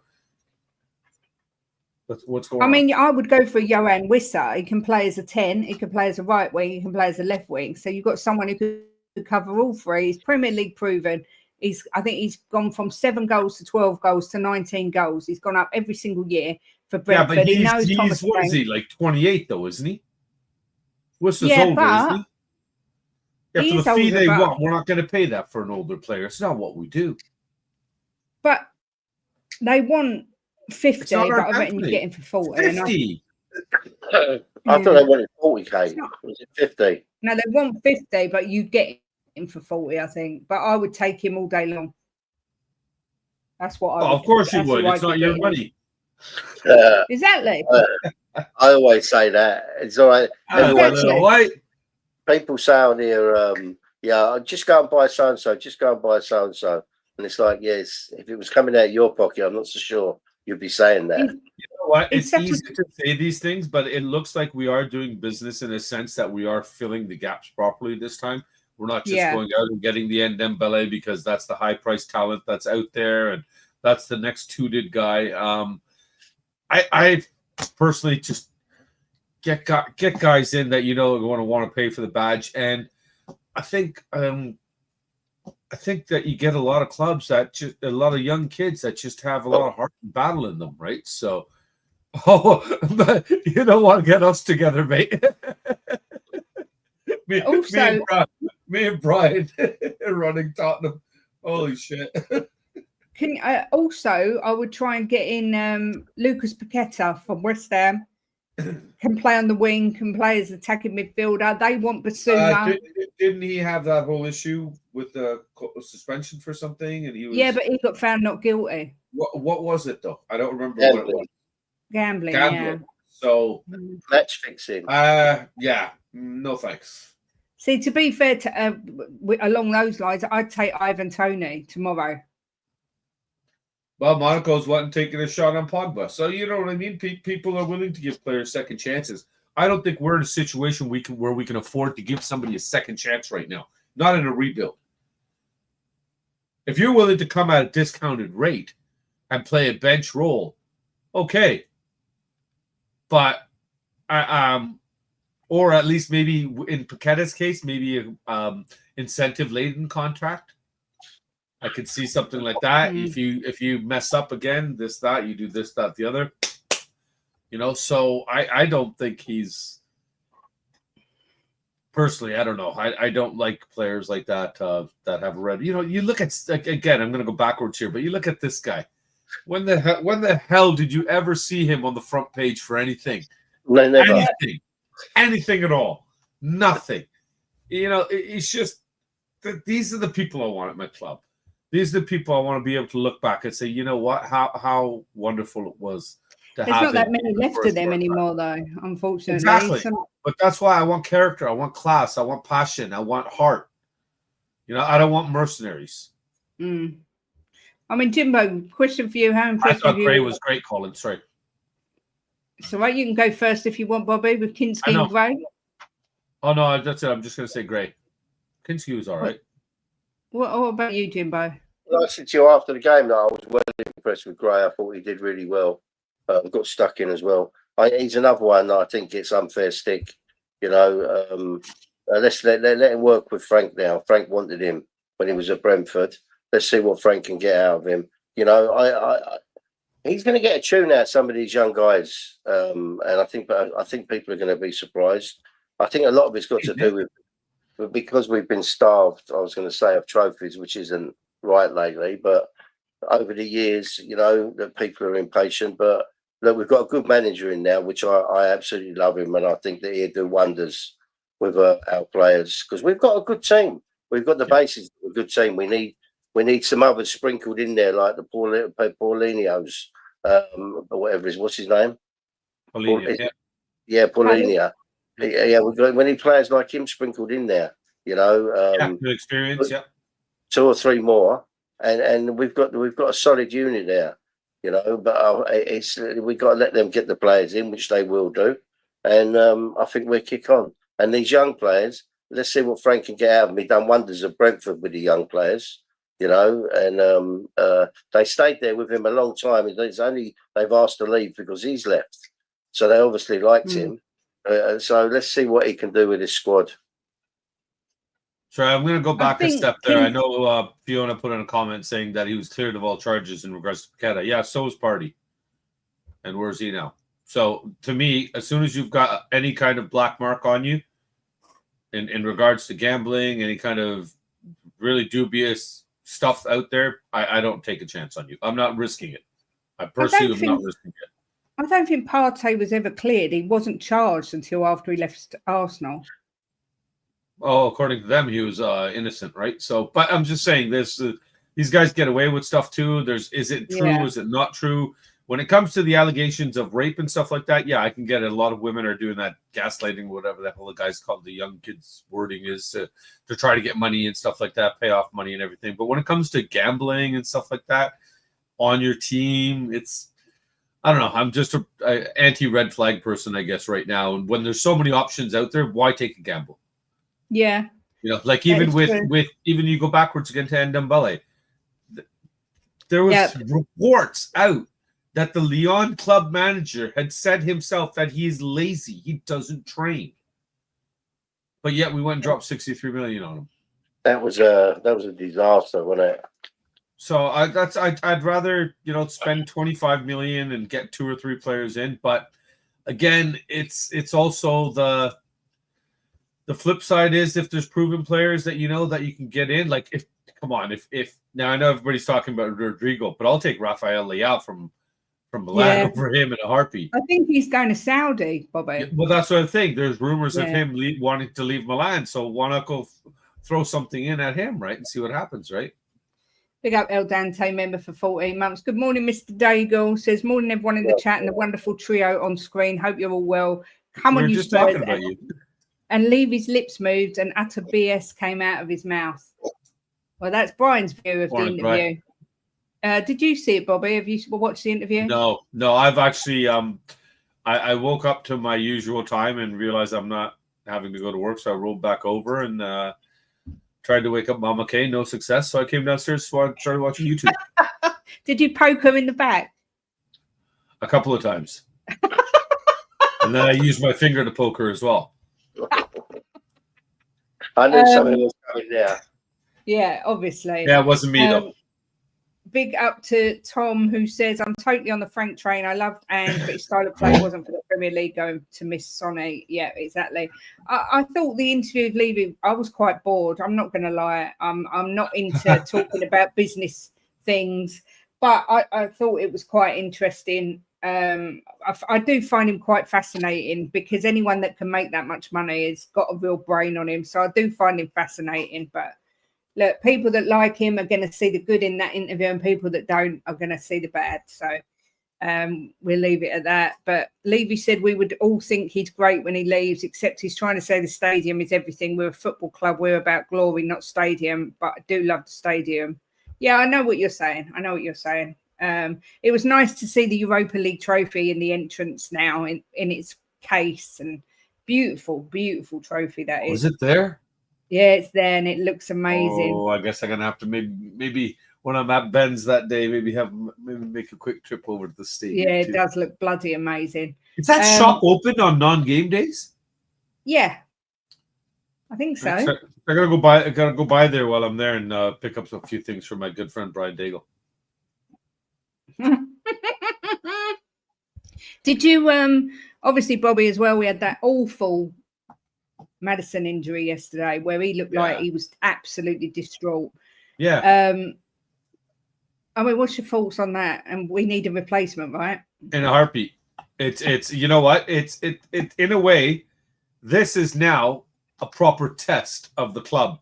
what's going on? I mean, I would go for Johan Wissa. He can play as a 10, he can play as a right wing, he can play as a left wing. So you've got someone who could cover all three. He's Premier League proven. I think he's gone from 7 goals to 12 goals to 19 goals. He's gone up every single year for Brentford. Yeah, but he's what is he, like 28 though, isn't he? What's his older, isn't he? Yeah, for the fee they want, we're not going to pay that for an older player. It's not what we do. But they want 50, but I reckon you get him for 40. 50. I thought they wanted 40k. Was it 50? No, they want 50, but you get him for 40, I think. But I would take him all day long. That's what I would. Of course you would. It's not your money. Exactly. I always say that. It's all right. People say on here, just go and buy so-and-so, just go and buy so-and-so. And it's like, yes, if it was coming out of your pocket, I'm not so sure you'd be saying that. You know what? It's easy to say these things, but it looks like we are doing business in a sense that we are filling the gaps properly this time. We're not just going out and getting the Dembele because that's the high-priced talent that's out there, and that's the next tooted guy. I personally just get guys in that are going to want to pay for the badge, and I think that you get a lot of clubs that a lot of young kids that just have a lot of heart and battle in them, right? So, you don't want to get us together, mate. me and Brian running Tottenham. Holy shit. I would try and get in Lucas Paqueta from West Ham. Can play on the wing, can play as attacking midfielder. They want Basuma. Didn't he have that whole issue with the suspension for something? And he was but he got found not guilty. What was it though? I don't remember what it was. Gambling. Yeah. So match fixing. No thanks. See, to be fair to along those lines, I'd take Ivan Toney tomorrow. Well, Monaco's wasn't taking a shot on Pogba. So you know what I mean? People are willing to give players second chances. I don't think we're in a situation where we can afford to give somebody a second chance right now. Not in a rebuild. If you're willing to come at a discounted rate and play a bench role, okay. But or at least maybe in Paqueta's case, maybe a incentive-laden contract. I could see something like that. If you mess up again, this, that, you do this, that, the other. So I don't think he's personally, I don't know. I don't like players like that that have red. You look at, again, I'm going to go backwards here, but you look at this guy. When the hell did you ever see him on the front page for anything? No, never. Anything at all. Nothing. It's just that these are the people I want at my club. These are the people I want to be able to look back and say, you know what, how wonderful it was to have. There's not that many left of them anymore, though, unfortunately. Exactly. But that's why I want character. I want class. I want passion. I want heart. I don't want mercenaries. I mean, Jimbo, question for you. How impressed I thought Gray was great, Colin. Sorry. So, right, you can go first if you want, Bobby, with Kinski and Gray. Oh, no, that's it. I'm just going to say Gray. Kinski was all right. What about you, Jimbo? Like I said to you after the game, that I was well impressed with Gray. I thought he did really well. Got stuck in as well. He's another one that I think gets unfair stick. You know, let's let him work with Frank now. Frank wanted him when he was at Brentford. Let's see what Frank can get out of him. You know, he's going to get a tune out of some of these young guys, and I think people are going to be surprised. I think a lot of it's got to do with because we've been starved. I was going to say of trophies, which isn't right lately, but over the years, you know, that people are impatient. But look, we've got a good manager in now, which I absolutely love him, and I think that he'll do wonders with our players because we've got a good team. We've got the basis of a good team. We need some others sprinkled in there, like the Paulinhos, or whatever what's his name? Palhinha, Palhinha. Yeah, we need players like him sprinkled in there. You know, good experience. Yeah. 2 or 3 more, and we've got a solid unit there, you know. But we've got to let them get the players in, which they will do, and I think we'll kick on. And these young players, let's see what Frank can get out of them. He done wonders at Brentford with the young players, you know, and they stayed there with him a long time. It's only they've asked to leave because he's left, so they obviously liked him. So let's see what he can do with his squad. Sorry, I'm going to go back a step there. I know Fiona put in a comment saying that he was cleared of all charges in regards to Paqueta. Yeah, so was Party. And where's he now? So, to me, as soon as you've got any kind of black mark on you in regards to gambling, any kind of really dubious stuff out there, I don't take a chance on you. I'm not risking it. I personally am not risking it. I don't think Partey was ever cleared. He wasn't charged until after he left Arsenal. Oh, according to them, he was innocent, right? So, but I'm just saying, these guys get away with stuff too. Is it true? Yeah. Is it not true? When it comes to the allegations of rape and stuff like that, yeah, I can get it. A lot of women are doing that gaslighting, whatever the hell the guys call the young kids' wording is, to try to get money and stuff like that, pay off money and everything. But when it comes to gambling and stuff like that on your team, I don't know. I'm just an anti-red flag person, I guess, right now. And when there's so many options out there, why take a gamble? Yeah, you know, like even with even you go backwards again to Ndombele, there was reports out that the Lyon club manager had said himself that he is lazy, he doesn't train, but yet we went and dropped 63 million on him. That was a disaster, wasn't it? So I'd rather, you know, spend 25 million and get 2 or 3 players in, but again, it's also the flip side is if there's proven players that you know that you can get in, like if now I know everybody's talking about Rodrigo, but I'll take Rafael Leao from Milan over him in a heartbeat. I think he's going to Saudi, Bobby. Yeah, well, that's what I think. There's rumors of him wanting to leave Milan, so why not go throw something in at him, right, and see what happens, right? Big up El Dante, member for 14 months. Good morning, Mr. Daigle. Says, morning, everyone in the chat and the wonderful trio on screen. Hope you're all well. Come on, you just talking about you. And Levy's lips moved and utter BS came out of his mouth. Well, that's Brian's view of the interview. Did you see it, Bobby? Have you watched the interview? No. I've actually I woke up to my usual time and realized I'm not having to go to work, so I rolled back over and tried to wake up Mama K. No success, so I came downstairs and started watching YouTube. Did you poke her in the back? A couple of times. And then I used my finger to poke her as well. I knew something was coming there. Yeah, obviously. Yeah, it wasn't me though. Big up to Tom, who says, I'm totally on the Frank train. I loved Ange, but his style of play wasn't for the Premier League, going to miss Sonny. Yeah, exactly. I thought the interview with Levy, I was quite bored. I'm not going to lie. I'm not into talking about business things, but I thought it was quite interesting. I do find him quite fascinating because anyone that can make that much money has got a real brain on him. So I do find him fascinating. But look, people that like him are going to see the good in that interview, and people that don't are going to see the bad. So we'll leave it at that. But Levy said we would all think he's great when he leaves, except he's trying to say the stadium is everything. We're a football club. We're about glory, not stadium. But I do love the stadium. Yeah, I know what you're saying. It was nice to see the Europa League trophy in the entrance now in its case, and beautiful trophy that is. Was it there? Yeah, it's there and it looks amazing. Oh, I guess I'm gonna have to maybe when I'm at Ben's that day, maybe make a quick trip over to the stadium. Yeah, it too. does look bloody amazing. Is that shop open on non-game days? Yeah, I think so. I gotta go by. I gotta go by there while I'm there and pick up a few things for my good friend Brian Daigle. Did you obviously Bobby as well? We had that awful Madison injury yesterday where he looked like he was absolutely distraught. Yeah. I mean, what's your thoughts on that? And we need a replacement, right? In a heartbeat. It's you know what? It in a way, this is now a proper test of the club.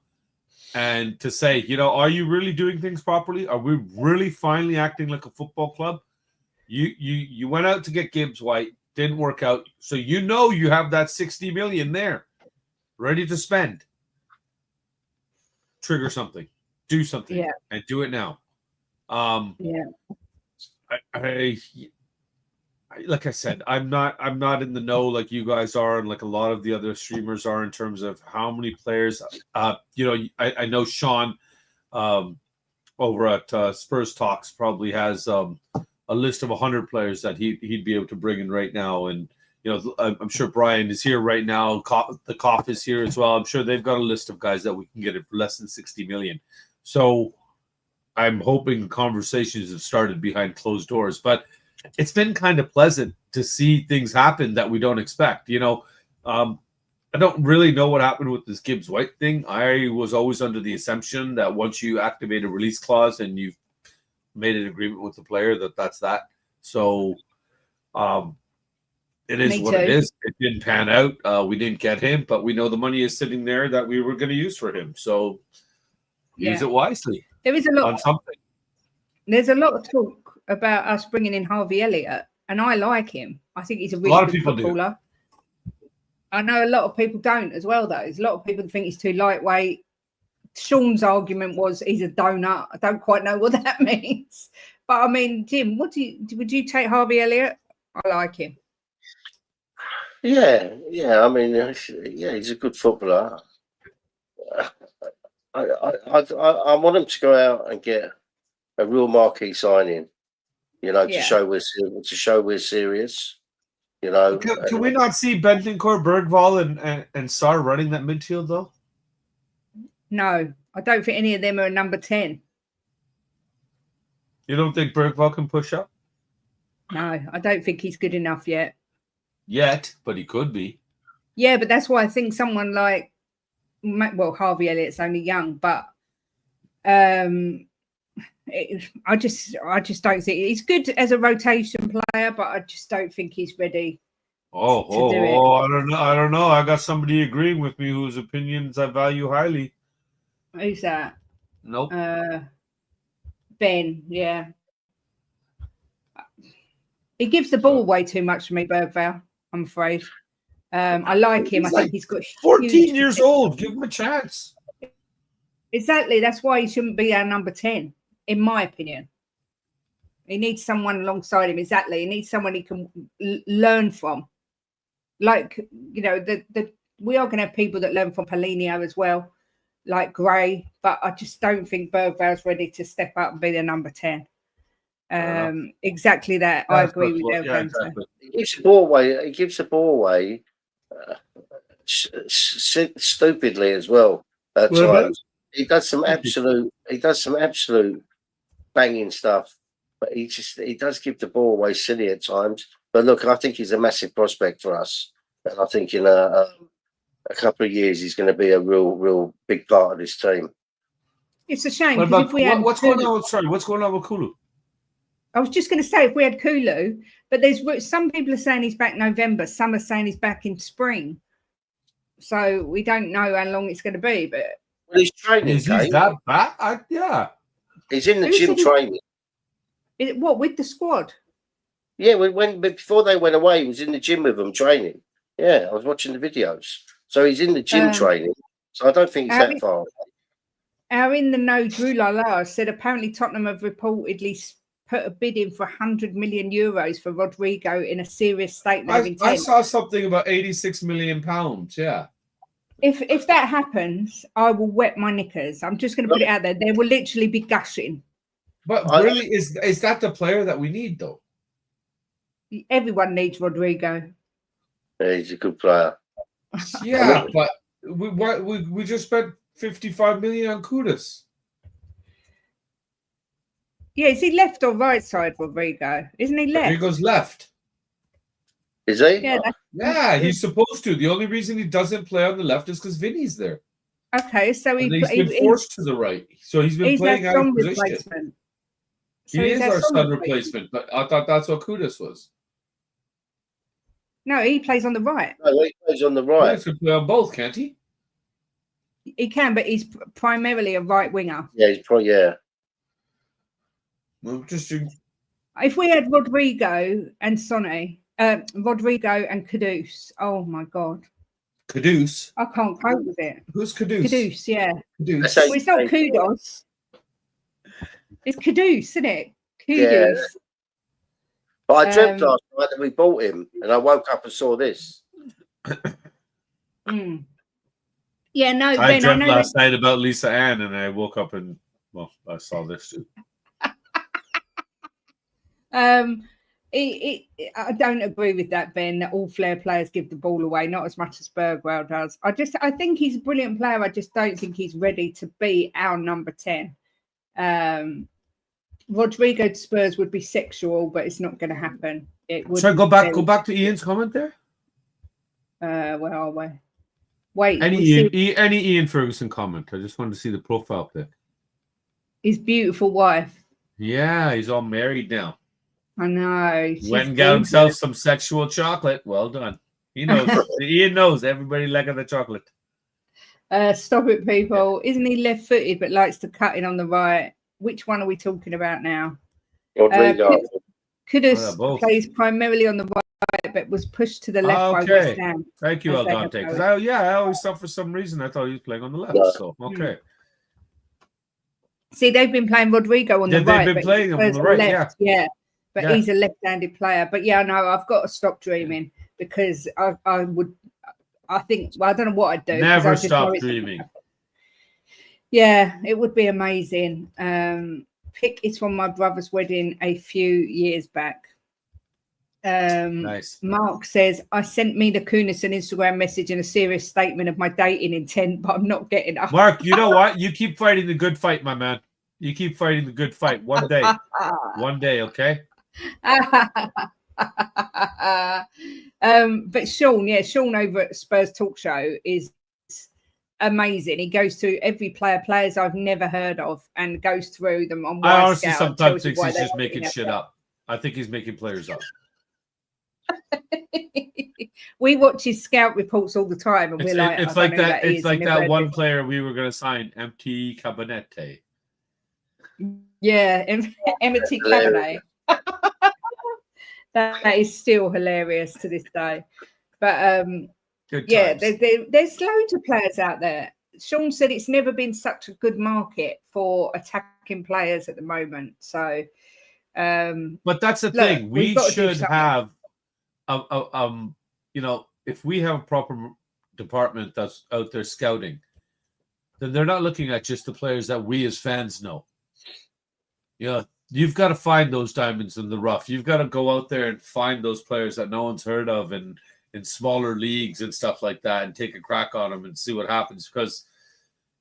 And to say, you know, are you really doing things properly? Are we really finally acting like a football club? You went out to get Gibbs White, didn't work out. So you know you have that 60 million there ready to spend. Trigger something. Do something. And do it now. Like I said, I'm not in the know like you guys are, and like a lot of the other streamers are in terms of how many players. You know, I know Sean over at Spurs Talks probably has a list of 100 players that he'd be able to bring in right now, and you know, I'm sure Brian is here right now. The Koff is here as well. I'm sure they've got a list of guys that we can get it for less than 60 million. So I'm hoping conversations have started behind closed doors, but it's been kind of pleasant to see things happen that we don't expect. You know, I don't really know what happened with this Gibbs White thing. I was always under the assumption that once you activate a release clause and you've made an agreement with the player, that's that. So it is what it is. It didn't pan out. We didn't get him, but we know the money is sitting there that we were going to use for him. So use it wisely. There is a lot on something. There's a lot of talk about us bringing in Harvey Elliott, and I like him. I think he's a really good footballer. I know a lot of people don't as well, though. There's a lot of people think he's too lightweight. Sean's argument was he's a donut. I don't quite know what that means. But I mean, Jim, would you take Harvey Elliott? I like him. Yeah. I mean, he's a good footballer. I want him to go out and get a real marquee signing, you know, to show we're serious. You know, can we not see Bentancur, Bergvall, and Sarr running that midfield though? No, I don't think any of them are number 10. You don't think Bergvall can push up? No, I don't think he's good enough yet. But he could be. Yeah, but that's why I think someone like, well, Harvey Elliott's only young, but I just don't think he's good as a rotation player, but I just don't think he's ready. I don't know. I got somebody agreeing with me whose opinions I value highly. Who's that? Nope. Ben, yeah. He gives the ball way too much for me, Bergvall, I'm afraid. I like him. I think he's got 14 years old. Give him a chance. Exactly. That's why he shouldn't be our number 10, in my opinion. He needs someone alongside him. Exactly. He needs someone he can learn from. Like, you know, we are going to have people that learn from Palhinha as well, like Gray, but I just don't think Bergvall's ready to step up and be the number 10. Exactly that. I agree with that. Exactly. He gives the ball away. Stupidly as well at times. He does some absolute banging stuff, but he does give the ball away silly at times. But look, I think he's a massive prospect for us, and I think in a couple of years he's going to be a real big part of this team. It's a shame. What's going on with Kulu? I was just going to say, if we had Kulu, but there's some people are saying he's back November, some are saying he's back in spring. So we don't know how long it's going to be. But he's training. Is he that back? He's in the gym training. What, with the squad? Yeah, before they went away, he was in the gym with them training. Yeah, I was watching the videos. So he's in the gym training. So I don't think it's that far. Our in the know Drew Lala said apparently Tottenham have reportedly put a bid in for 100 million euros for Rodrigo in a serious statement of intent. I saw something about 86 million pounds. Yeah. If that happens, I will wet my knickers. I'm just going to put it out there. They will literally be gushing. But really, is that the player that we need, though? Everyone needs Rodrigo. Yeah, he's a good player. Yeah, but we just spent 55 million on Kudus. Yeah, is he left or right side, Rodrigo? Isn't he left? Rodrigo's left. Is he? Yeah, he's supposed to. The only reason he doesn't play on the left is because Vinny's there. Okay, so he's been forced to the right. So he's been playing out of position. So he is our Son replacement, but I thought that's what Kudus was. No, he plays on the right. No, he plays on the right. He can play on both, can't he? He can, but he's primarily a right winger. Yeah, he's probably, yeah. Well, interesting. If we had Rodrigo and Sonny, Rodrigo and Kudus, oh my God. Kudus? I can't cope with it. Who's Kudus? Kudus, yeah. Kudus. Well, it's not Kudos. It's Kudus, isn't it? Kudus. Yeah. But I dreamt last night that we bought him, and I woke up and saw this. Yeah, no, I Ben, dreamt I know last night about Lisa Ann, and I woke up and, well, I saw this too. I don't agree with that, Ben, that all Flair players give the ball away, not as much as Bergwell does. I think he's a brilliant player. I just don't think he's ready to be our number 10. Rodrigo to Spurs would be sexual, but it's not going to happen. It would. Sorry, go back to Ian's comment there. Where are we? Wait. Any Ian Ferguson comment? I just wanted to see the profile pic. His beautiful wife. Yeah, he's all married now. I know. Went and got himself some sexual chocolate. Well done. He knows. Ian knows. Everybody liking the chocolate. Stop it, people. Isn't he left-footed but likes to cut in on the right? Which one are we talking about now? Rodrigo. Kudus plays primarily on the right, but was pushed to the left by West Ham. Thank you, Al Dante. Because I always thought for some reason I thought he was playing on the left. So okay. See, they've been playing Rodrigo on the right. They've been playing him on the right. Left, yeah. But he's a left-handed player. But yeah, no, I've got to stop dreaming because I think I don't know what I'd do. Never stop dreaming. Yeah, it would be amazing. Pick is from my brother's wedding a few years back. Nice. Mark says, I sent Mina Kunis an Instagram message and a serious statement of my dating intent, but I'm not getting up. Mark, you know what? You keep fighting the good fight, my man. You keep fighting the good fight. One day. One day, okay? But Sean over at Spurs Talk Show is amazing. He goes through every players I've never heard of and goes through them on I honestly sometimes think he's just making shit up. I think he's making players up. We watch his scout reports all the time and we're like, it's like that. It's like that one player we were going to sign, MT Cabinete. Yeah, MT Cabernet. That is still hilarious to this day. But yeah, there's loads of players out there. Sean said it's never been such a good market for attacking players at the moment. So, but that's the thing. We should have, if we have a proper department that's out there scouting, then they're not looking at just the players that we as fans know. You've got to find those diamonds in the rough. You've got to go out there and find those players that no one's heard of in smaller leagues and stuff like that and take a crack on them and see what happens. Because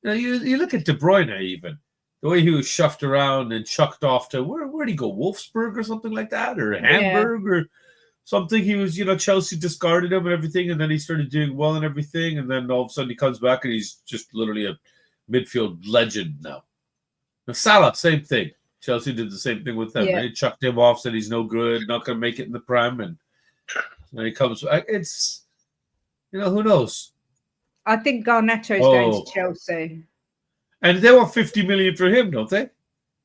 you look at De Bruyne, even the way he was shuffled around and chucked off to where'd he go? Wolfsburg or something like that, or Hamburg or something. He was, Chelsea discarded him and everything, and then he started doing well and everything, and then all of a sudden he comes back and he's just literally a midfield legend now. Salah, same thing. Chelsea did the same thing with him. Yeah. They chucked him off, said he's no good, not going to make it in the Prem, and when he comes back, it's, who knows? I think Garnacho's going to Chelsea. And they want 50 million for him, don't they?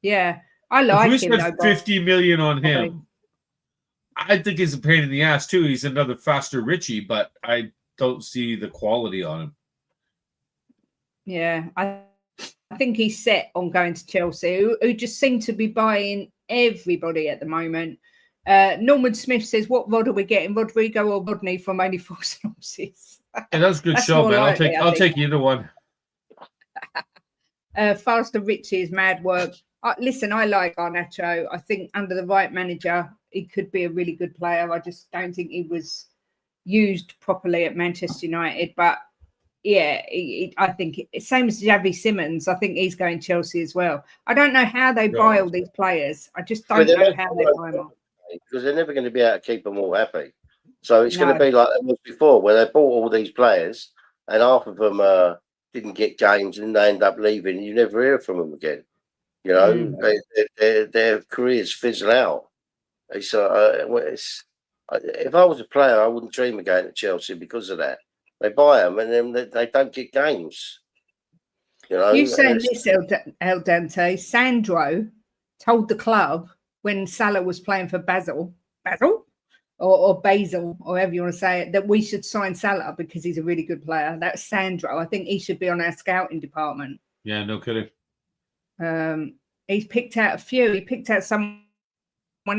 Yeah. I like him. If we spent 50 million on him, I think he's a pain in the ass too. He's another faster Richie, but I don't see the quality on him. Yeah. I think he's set on going to Chelsea, who just seem to be buying everybody at the moment. Norman Smith says, what Rod are we getting, Rodrigo or Rodney from Only Four Sources? And that's a good That's show, more man. likely, I I'll think. take either one. Faster Riches, Mad Work. Listen, I like Garnacho. I think under the right manager, he could be a really good player. I just don't think he was used properly at Manchester United. But yeah, I think same as Xavi Simons. I think he's going Chelsea as well. I don't know how they buy all these players. I just don't know how they buy them all. Because they're never going to be able to keep them all happy. So it's going to be like it was before, where they bought all these players and half of them didn't get games and they end up leaving. You never hear from them again. You know, their careers fizzle out. If I was a player, I wouldn't dream of going to Chelsea because of that. They buy them and then they don't get games. You know, you saying this, El Dante? Sandro told the club when Salah was playing for Basel, or Basel, or however you want to say it, that we should sign Salah because he's a really good player. That's Sandro. I think he should be on our scouting department. Yeah, no kidding. He's picked out a few. He picked out someone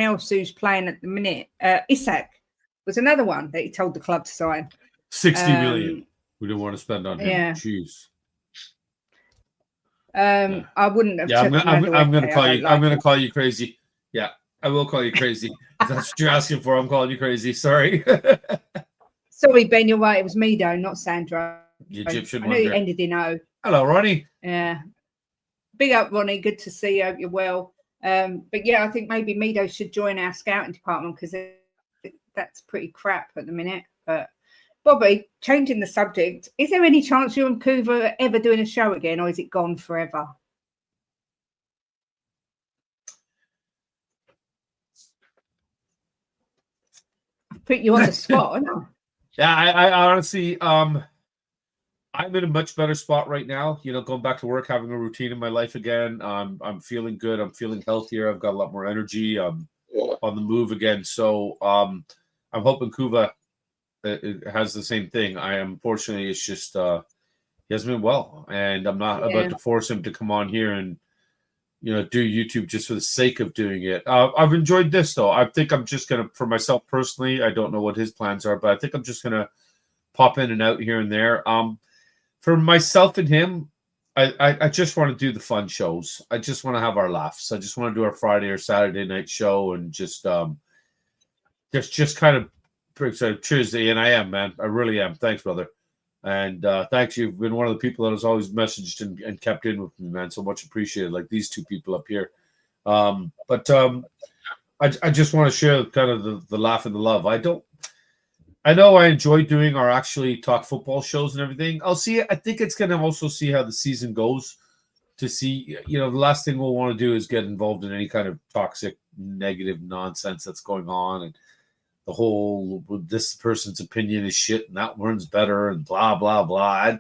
else who's playing at the minute. Isak was another one that he told the club to sign. 60 million. We don't want to spend on him. Yeah. Jeez. I wouldn't have. I'm going to call you. I'm going to call you crazy. Yeah, I will call you crazy. If that's what you're asking for. I'm calling you crazy. Sorry. Sorry, Ben. You're right. It was Mido, not Sandro. The Egyptian I know you ended in O. Hello, Ronnie. Yeah. Big up, Ronnie. Good to see you. Hope you're well. But yeah, I think maybe Mido should join our scouting department because that's pretty crap at the minute. But Bobby, changing the subject, is there any chance you and Kuva are ever doing a show again, or is it gone forever? I've put you on the spot, haven't I? Yeah, I honestly, I'm in a much better spot right now. You know, going back to work, having a routine in my life again. I'm feeling good. I'm feeling healthier. I've got a lot more energy. I'm on the move again. So I'm hoping Kuva has the same thing. Unfortunately, it's just he hasn't been well, and I'm not about to force him to come on here and do YouTube just for the sake of doing it. I've enjoyed this though. I think I'm just gonna, for myself personally, I don't know what his plans are, but I think I'm just gonna pop in and out here and there. For myself and him, I just want to do the fun shows. I just want to have our laughs. I just want to do our Friday or Saturday night show and just kind of pretty excited. Cheers, and I am, man. I really am. Thanks, brother. And thanks. You've been one of the people that has always messaged and kept in with me, man. So much appreciated. Like these two people up here. But I just want to share kind of the laugh and the love. I know I enjoy doing our actually talk football shows and everything. I'll see. I think it's going to also see how the season goes to see, the last thing we'll want to do is get involved in any kind of toxic, negative nonsense that's going on. And the whole, this person's opinion is shit and that one's better and blah, blah, blah.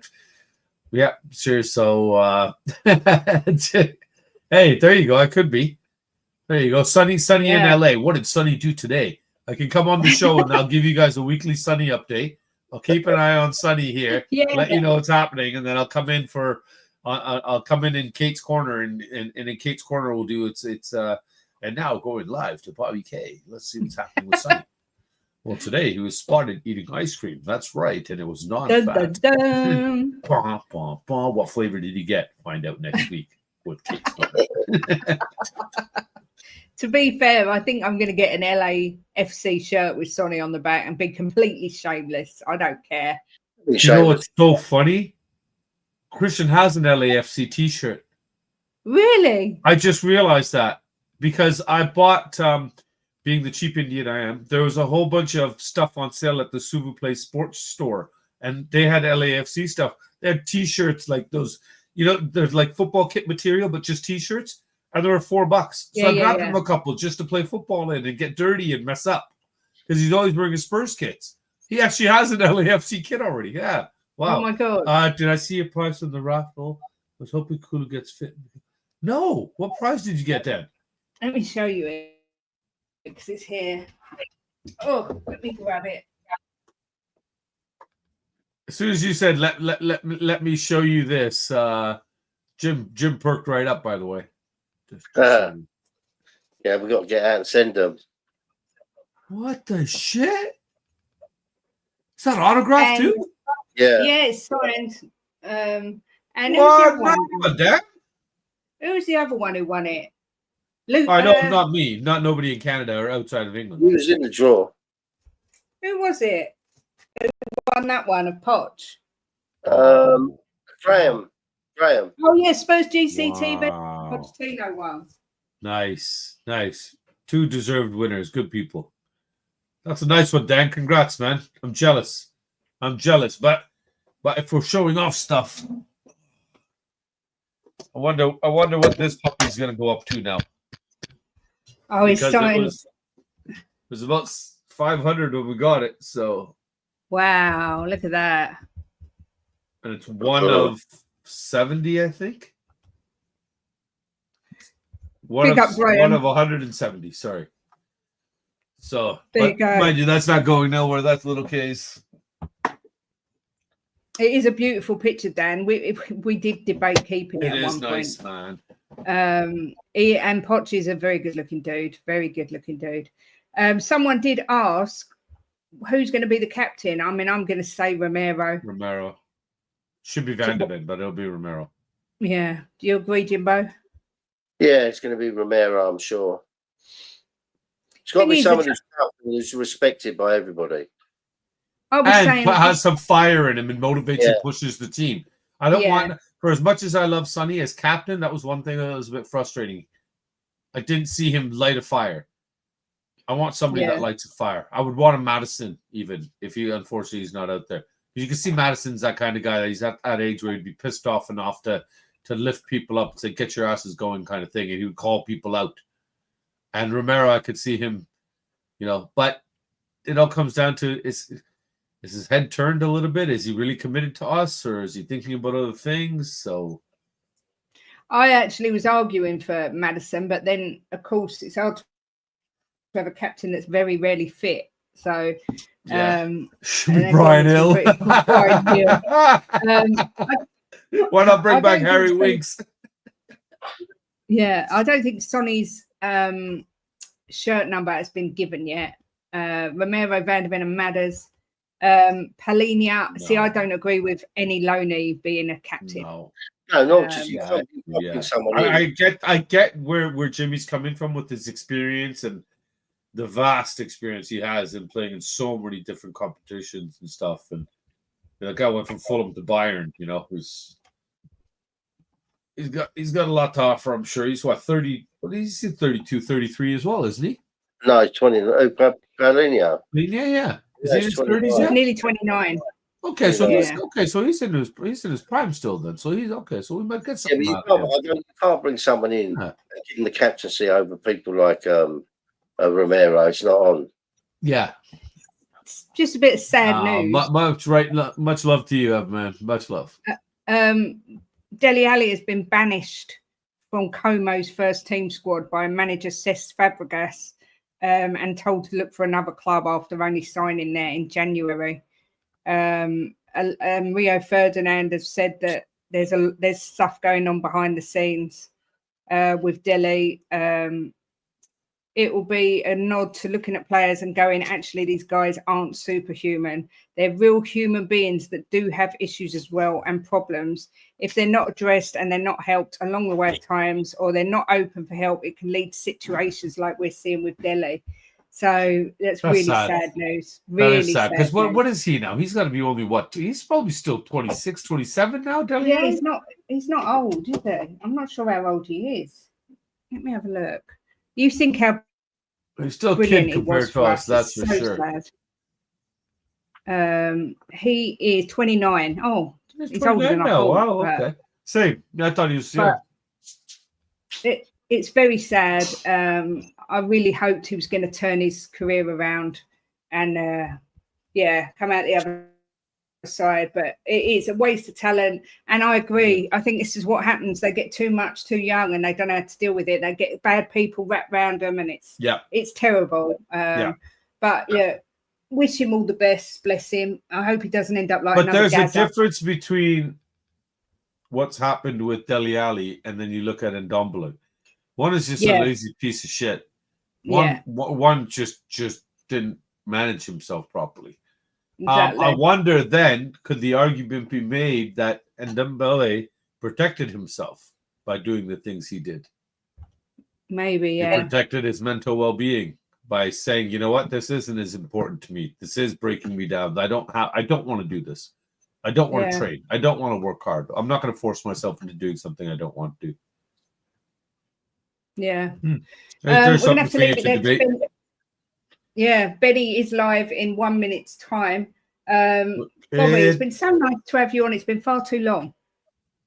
Yeah, sure. So, hey, there you go. I could be. There you go. Sonny in LA. What did Sonny do today? I can come on the show and I'll give you guys a weekly Sonny update. I'll keep an eye on Sonny here, let you know what's happening, and then I'll come in I'll come in Kate's corner, and in Kate's corner we'll do it's and now going live to Bobby K. Let's see what's happening with Sonny. Well, today he was spotted eating ice cream. That's right, and it was non-fat. What flavor did he get? Find out next week with Kate's corner. To be fair, I think I'm going to get an LAFC shirt with Sonny on the back and be completely shameless. I don't care. You know what's so funny? Christian has an LAFC t-shirt. Really? I just realized that because I bought, being the cheap Indian I am, there was a whole bunch of stuff on sale at the Suvu Place sports store, and they had LAFC stuff. They had t-shirts like those, there's like football kit material, but just t-shirts. And they were $4. So I grabbed him a couple just to play football in and get dirty and mess up. Because he's always wearing his Spurs kits. He actually has an LAFC kit already. Yeah. Wow. Oh my God. Did I see a prize on the raffle? I was hoping Kula gets fit. No. What prize did you get then? Let me show you it. Because it's here. Oh, let me grab it. As soon as you said let me show you this, Jim perked right up, by the way. Yeah, we got to get out and send them. What the shit? Is that autographed too? Yeah. Yeah, it's signed. And What? who's the other one? Dan? Who's the other one who won it? Luke. I know, not me, not nobody in Canada or outside of He England. was in the draw. Who was it? Who won that one of Poch? Graham. Oh yeah, Spurs GCT. Wow. Pochettino won. Nice. Two deserved winners. Good people. That's a nice one, Dan. Congrats, man. I'm jealous. But if we're showing off stuff, I wonder what this puppy's gonna go up to now. Oh, he's signed. It was about 500 when we got it, so Wow, look at that. and it's one of 70, I think. One Big up, Graham. of 170. Sorry. So, There but you go. mind you, that's not going nowhere. That's little case. It is a beautiful picture, Dan. We did debate keeping it It at is one nice, point. man. And Poch is a very good looking dude. Very good looking dude. Someone did ask who's going to be the captain. I mean, I'm going to say Romero. Romero. Should be Van de Ven, but it'll be Romero. Yeah. Do you agree, Jimbo? Yeah, it's going to be Romero, I'm sure. It's got to be someone who's respected by everybody. I was And saying has some fire in him and motivates Yeah. and pushes the team. I don't want, for as much as I love Sonny as captain, that was one thing that was a bit frustrating. I didn't see him light a fire. I want somebody that lights a fire. I would want a Madison, even if he unfortunately he's not out there. You can see Madison's that kind of guy that he's at that age where he'd be pissed off enough to lift people up and say, get your asses going kind of thing. And he would call people out. And Romero, I could see him, but it all comes down to is his head turned a little bit? Is he really committed to us or is he thinking about other things? So I actually was arguing for Madison, but then of course it's hard to have a captain that's very rarely fit. So should be Brian Hill. Brian Hill. Why not bring back Harry Winks? Yeah, I don't think Sonny's shirt number has been given yet. Romero, Van de Ven and Madders. Palhinha. No. See, I don't agree with any Loney being a captain. No, not just someone. I get where Jimmy's coming from with his experience and the vast experience he has in playing in so many different competitions and stuff. And the guy went from Fulham to Bayern, he's got a lot to offer, I'm sure. He's 30, what is he, 32, 33 as well, isn't he? No, he's 20. Palhinha. Yeah. Is he in his 30s yet? Nearly 29. Okay, so he's in his prime still then. So he's okay. So we might get something. Yeah, you can't bring someone in and give him the captaincy over people like Romero. It's not on. Yeah. It's just a bit of sad news. Much love to you, man. Much love. Dele Alli has been banished from Como's first team squad by manager Cesc Fabregas and told to look for another club after only signing there in January. Rio Ferdinand has said that there's stuff going on behind the scenes with Dele. It will be a nod to looking at players and going, actually, these guys aren't superhuman. They're real human beings that do have issues as well and problems. If they're not addressed and they're not helped along the way at times, or they're not open for help, it can lead to situations like we're seeing with Dele. So that's really sad news. Really sad. Because what is he now? He's got to be only what? He's probably still 26, 27 now, Dele? Yeah, he's not old, is he? I'm not sure how old he is. Let me have a look. You think how he's still a kid compared to us, that's for sure. He is 29. Oh, he's older than I thought. Wow, okay. Same. I thought he was young. It's very sad. I really hoped he was going to turn his career around and come out the other side, but it is a waste of talent. And I agree. I think this is what happens. They get too much too young and they don't know how to deal with it. They get bad people wrapped around them and it's terrible. But wish him all the best. Bless him. I hope he doesn't end up like But there's Gaza. a difference between what's happened with Dele Alli and then you look at Ndombele. One is just a lazy piece of shit. One just didn't manage himself properly. Exactly. I wonder then, could the argument be made that Ndombele protected himself by doing the things he did? Maybe, He yeah. protected his mental well-being by saying, you know what, this isn't as important to me. This is breaking me down. I don't want to do this. I don't want to train. I don't want to work hard. I'm not going to force myself into doing something I don't want to do. Yeah. There's we're gonna something have to for you leave to it there. debate. Yeah, Betty is live in 1 minute's time. Bobby, it's been so nice to have you on. It's been far too long.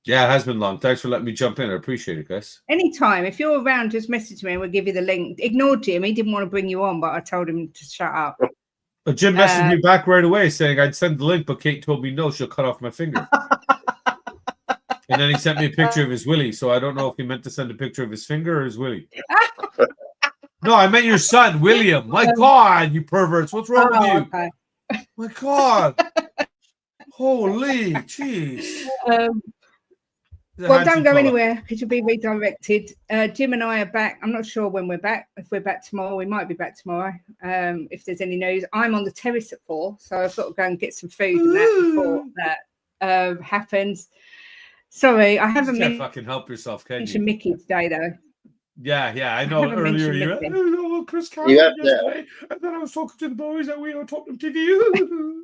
Yeah, it has been long. Thanks for letting me jump in. I appreciate it, guys. Anytime. If you're around, just message me and we'll give you the link. Ignore Jim. He didn't want to bring you on, but I told him to shut up. But Jim messaged me back right away saying I'd send the link, but Kate told me no, she'll cut off my finger. And then he sent me a picture of his willy, so I don't know if he meant to send a picture of his finger or his willy. No, I meant your son, William. My God, you perverts. What's wrong with you? Okay. My God. Holy jeez. Well, don't go anywhere because you'll be redirected. Jim and I are back. I'm not sure when we're back. If we're back tomorrow, we might be back tomorrow. If there's any news, I'm on the terrace at 4, so I've got to go and get some food and that before that happens. Sorry, I haven't mentioned. Fucking help yourself, can you? Mickey today though. Yeah. I know. Earlier, you went, Chris Cameron yesterday, and then I was talking to the boys at We Are Tottenham TV.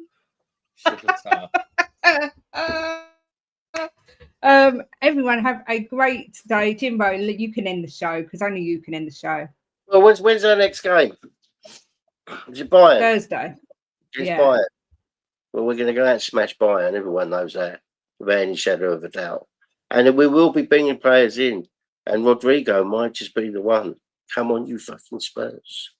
Everyone have a great day. Jimbo, you can end the show because only you can end the show. Well, when's our next game? Is it Bayern? Thursday. It's Bayern. Well, we're going to go out and smash Bayern. Everyone knows that, without any shadow of a doubt. And we will be bringing players in. And Rodrigo might just be the one. Come on, you fucking Spurs.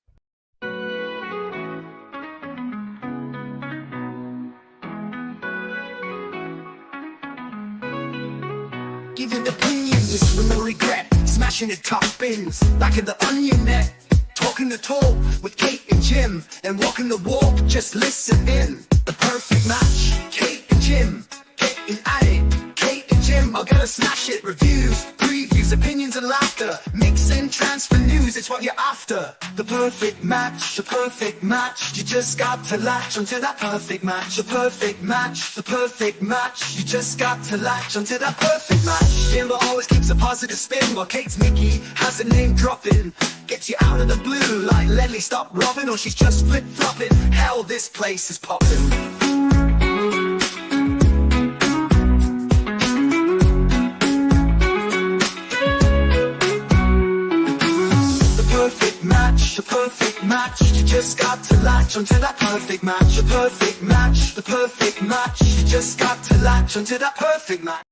Giving opinions with no regret, smashing the top bins like in the onion net, talking the talk with Kate and Jim, and walking the walk, just listen in. The perfect match, Kate and Jim, getting at it. Kate and Jim are gonna smash it. Reviews, previews, opinions and laughter, mix and transfer news, it's what you're after. The perfect match, the perfect match. You just got to latch onto that perfect match. The perfect match, the perfect match. You just got to latch onto that perfect match. Jimbo always keeps a positive spin, while Kate's Mickey has a name dropping. Gets you out of the blue like Lenny stop robbing, or she's just flip-flopping. Hell, this place is popping. The perfect match, you just got to latch onto that perfect match. The perfect match, the perfect match, you just got to latch onto that perfect match.